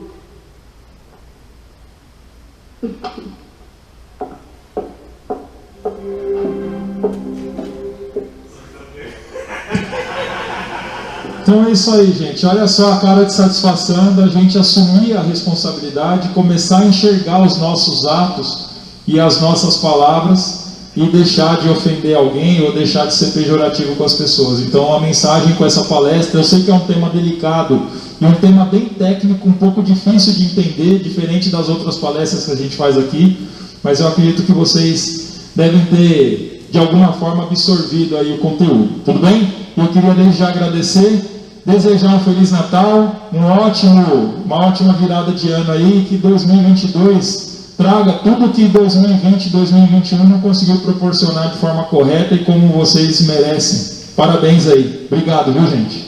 Então é isso aí, gente. Olha só a cara de satisfação da gente assumir a responsabilidade, começar a enxergar os nossos atos e as nossas palavras e deixar de ofender alguém ou deixar de ser pejorativo com as pessoas. Então a mensagem com essa palestra, eu sei que é um tema delicado e um tema bem técnico, um pouco difícil de entender, diferente das outras palestras que a gente faz aqui, mas eu acredito que vocês devem ter de alguma forma absorvido aí o conteúdo. Tudo bem? Eu queria desde já agradecer, desejar um Feliz Natal, uma ótima virada de ano aí, que 2022 traga tudo que 2020 e 2021 não conseguiu proporcionar de forma correta e como vocês merecem. Parabéns aí. Obrigado, viu, gente?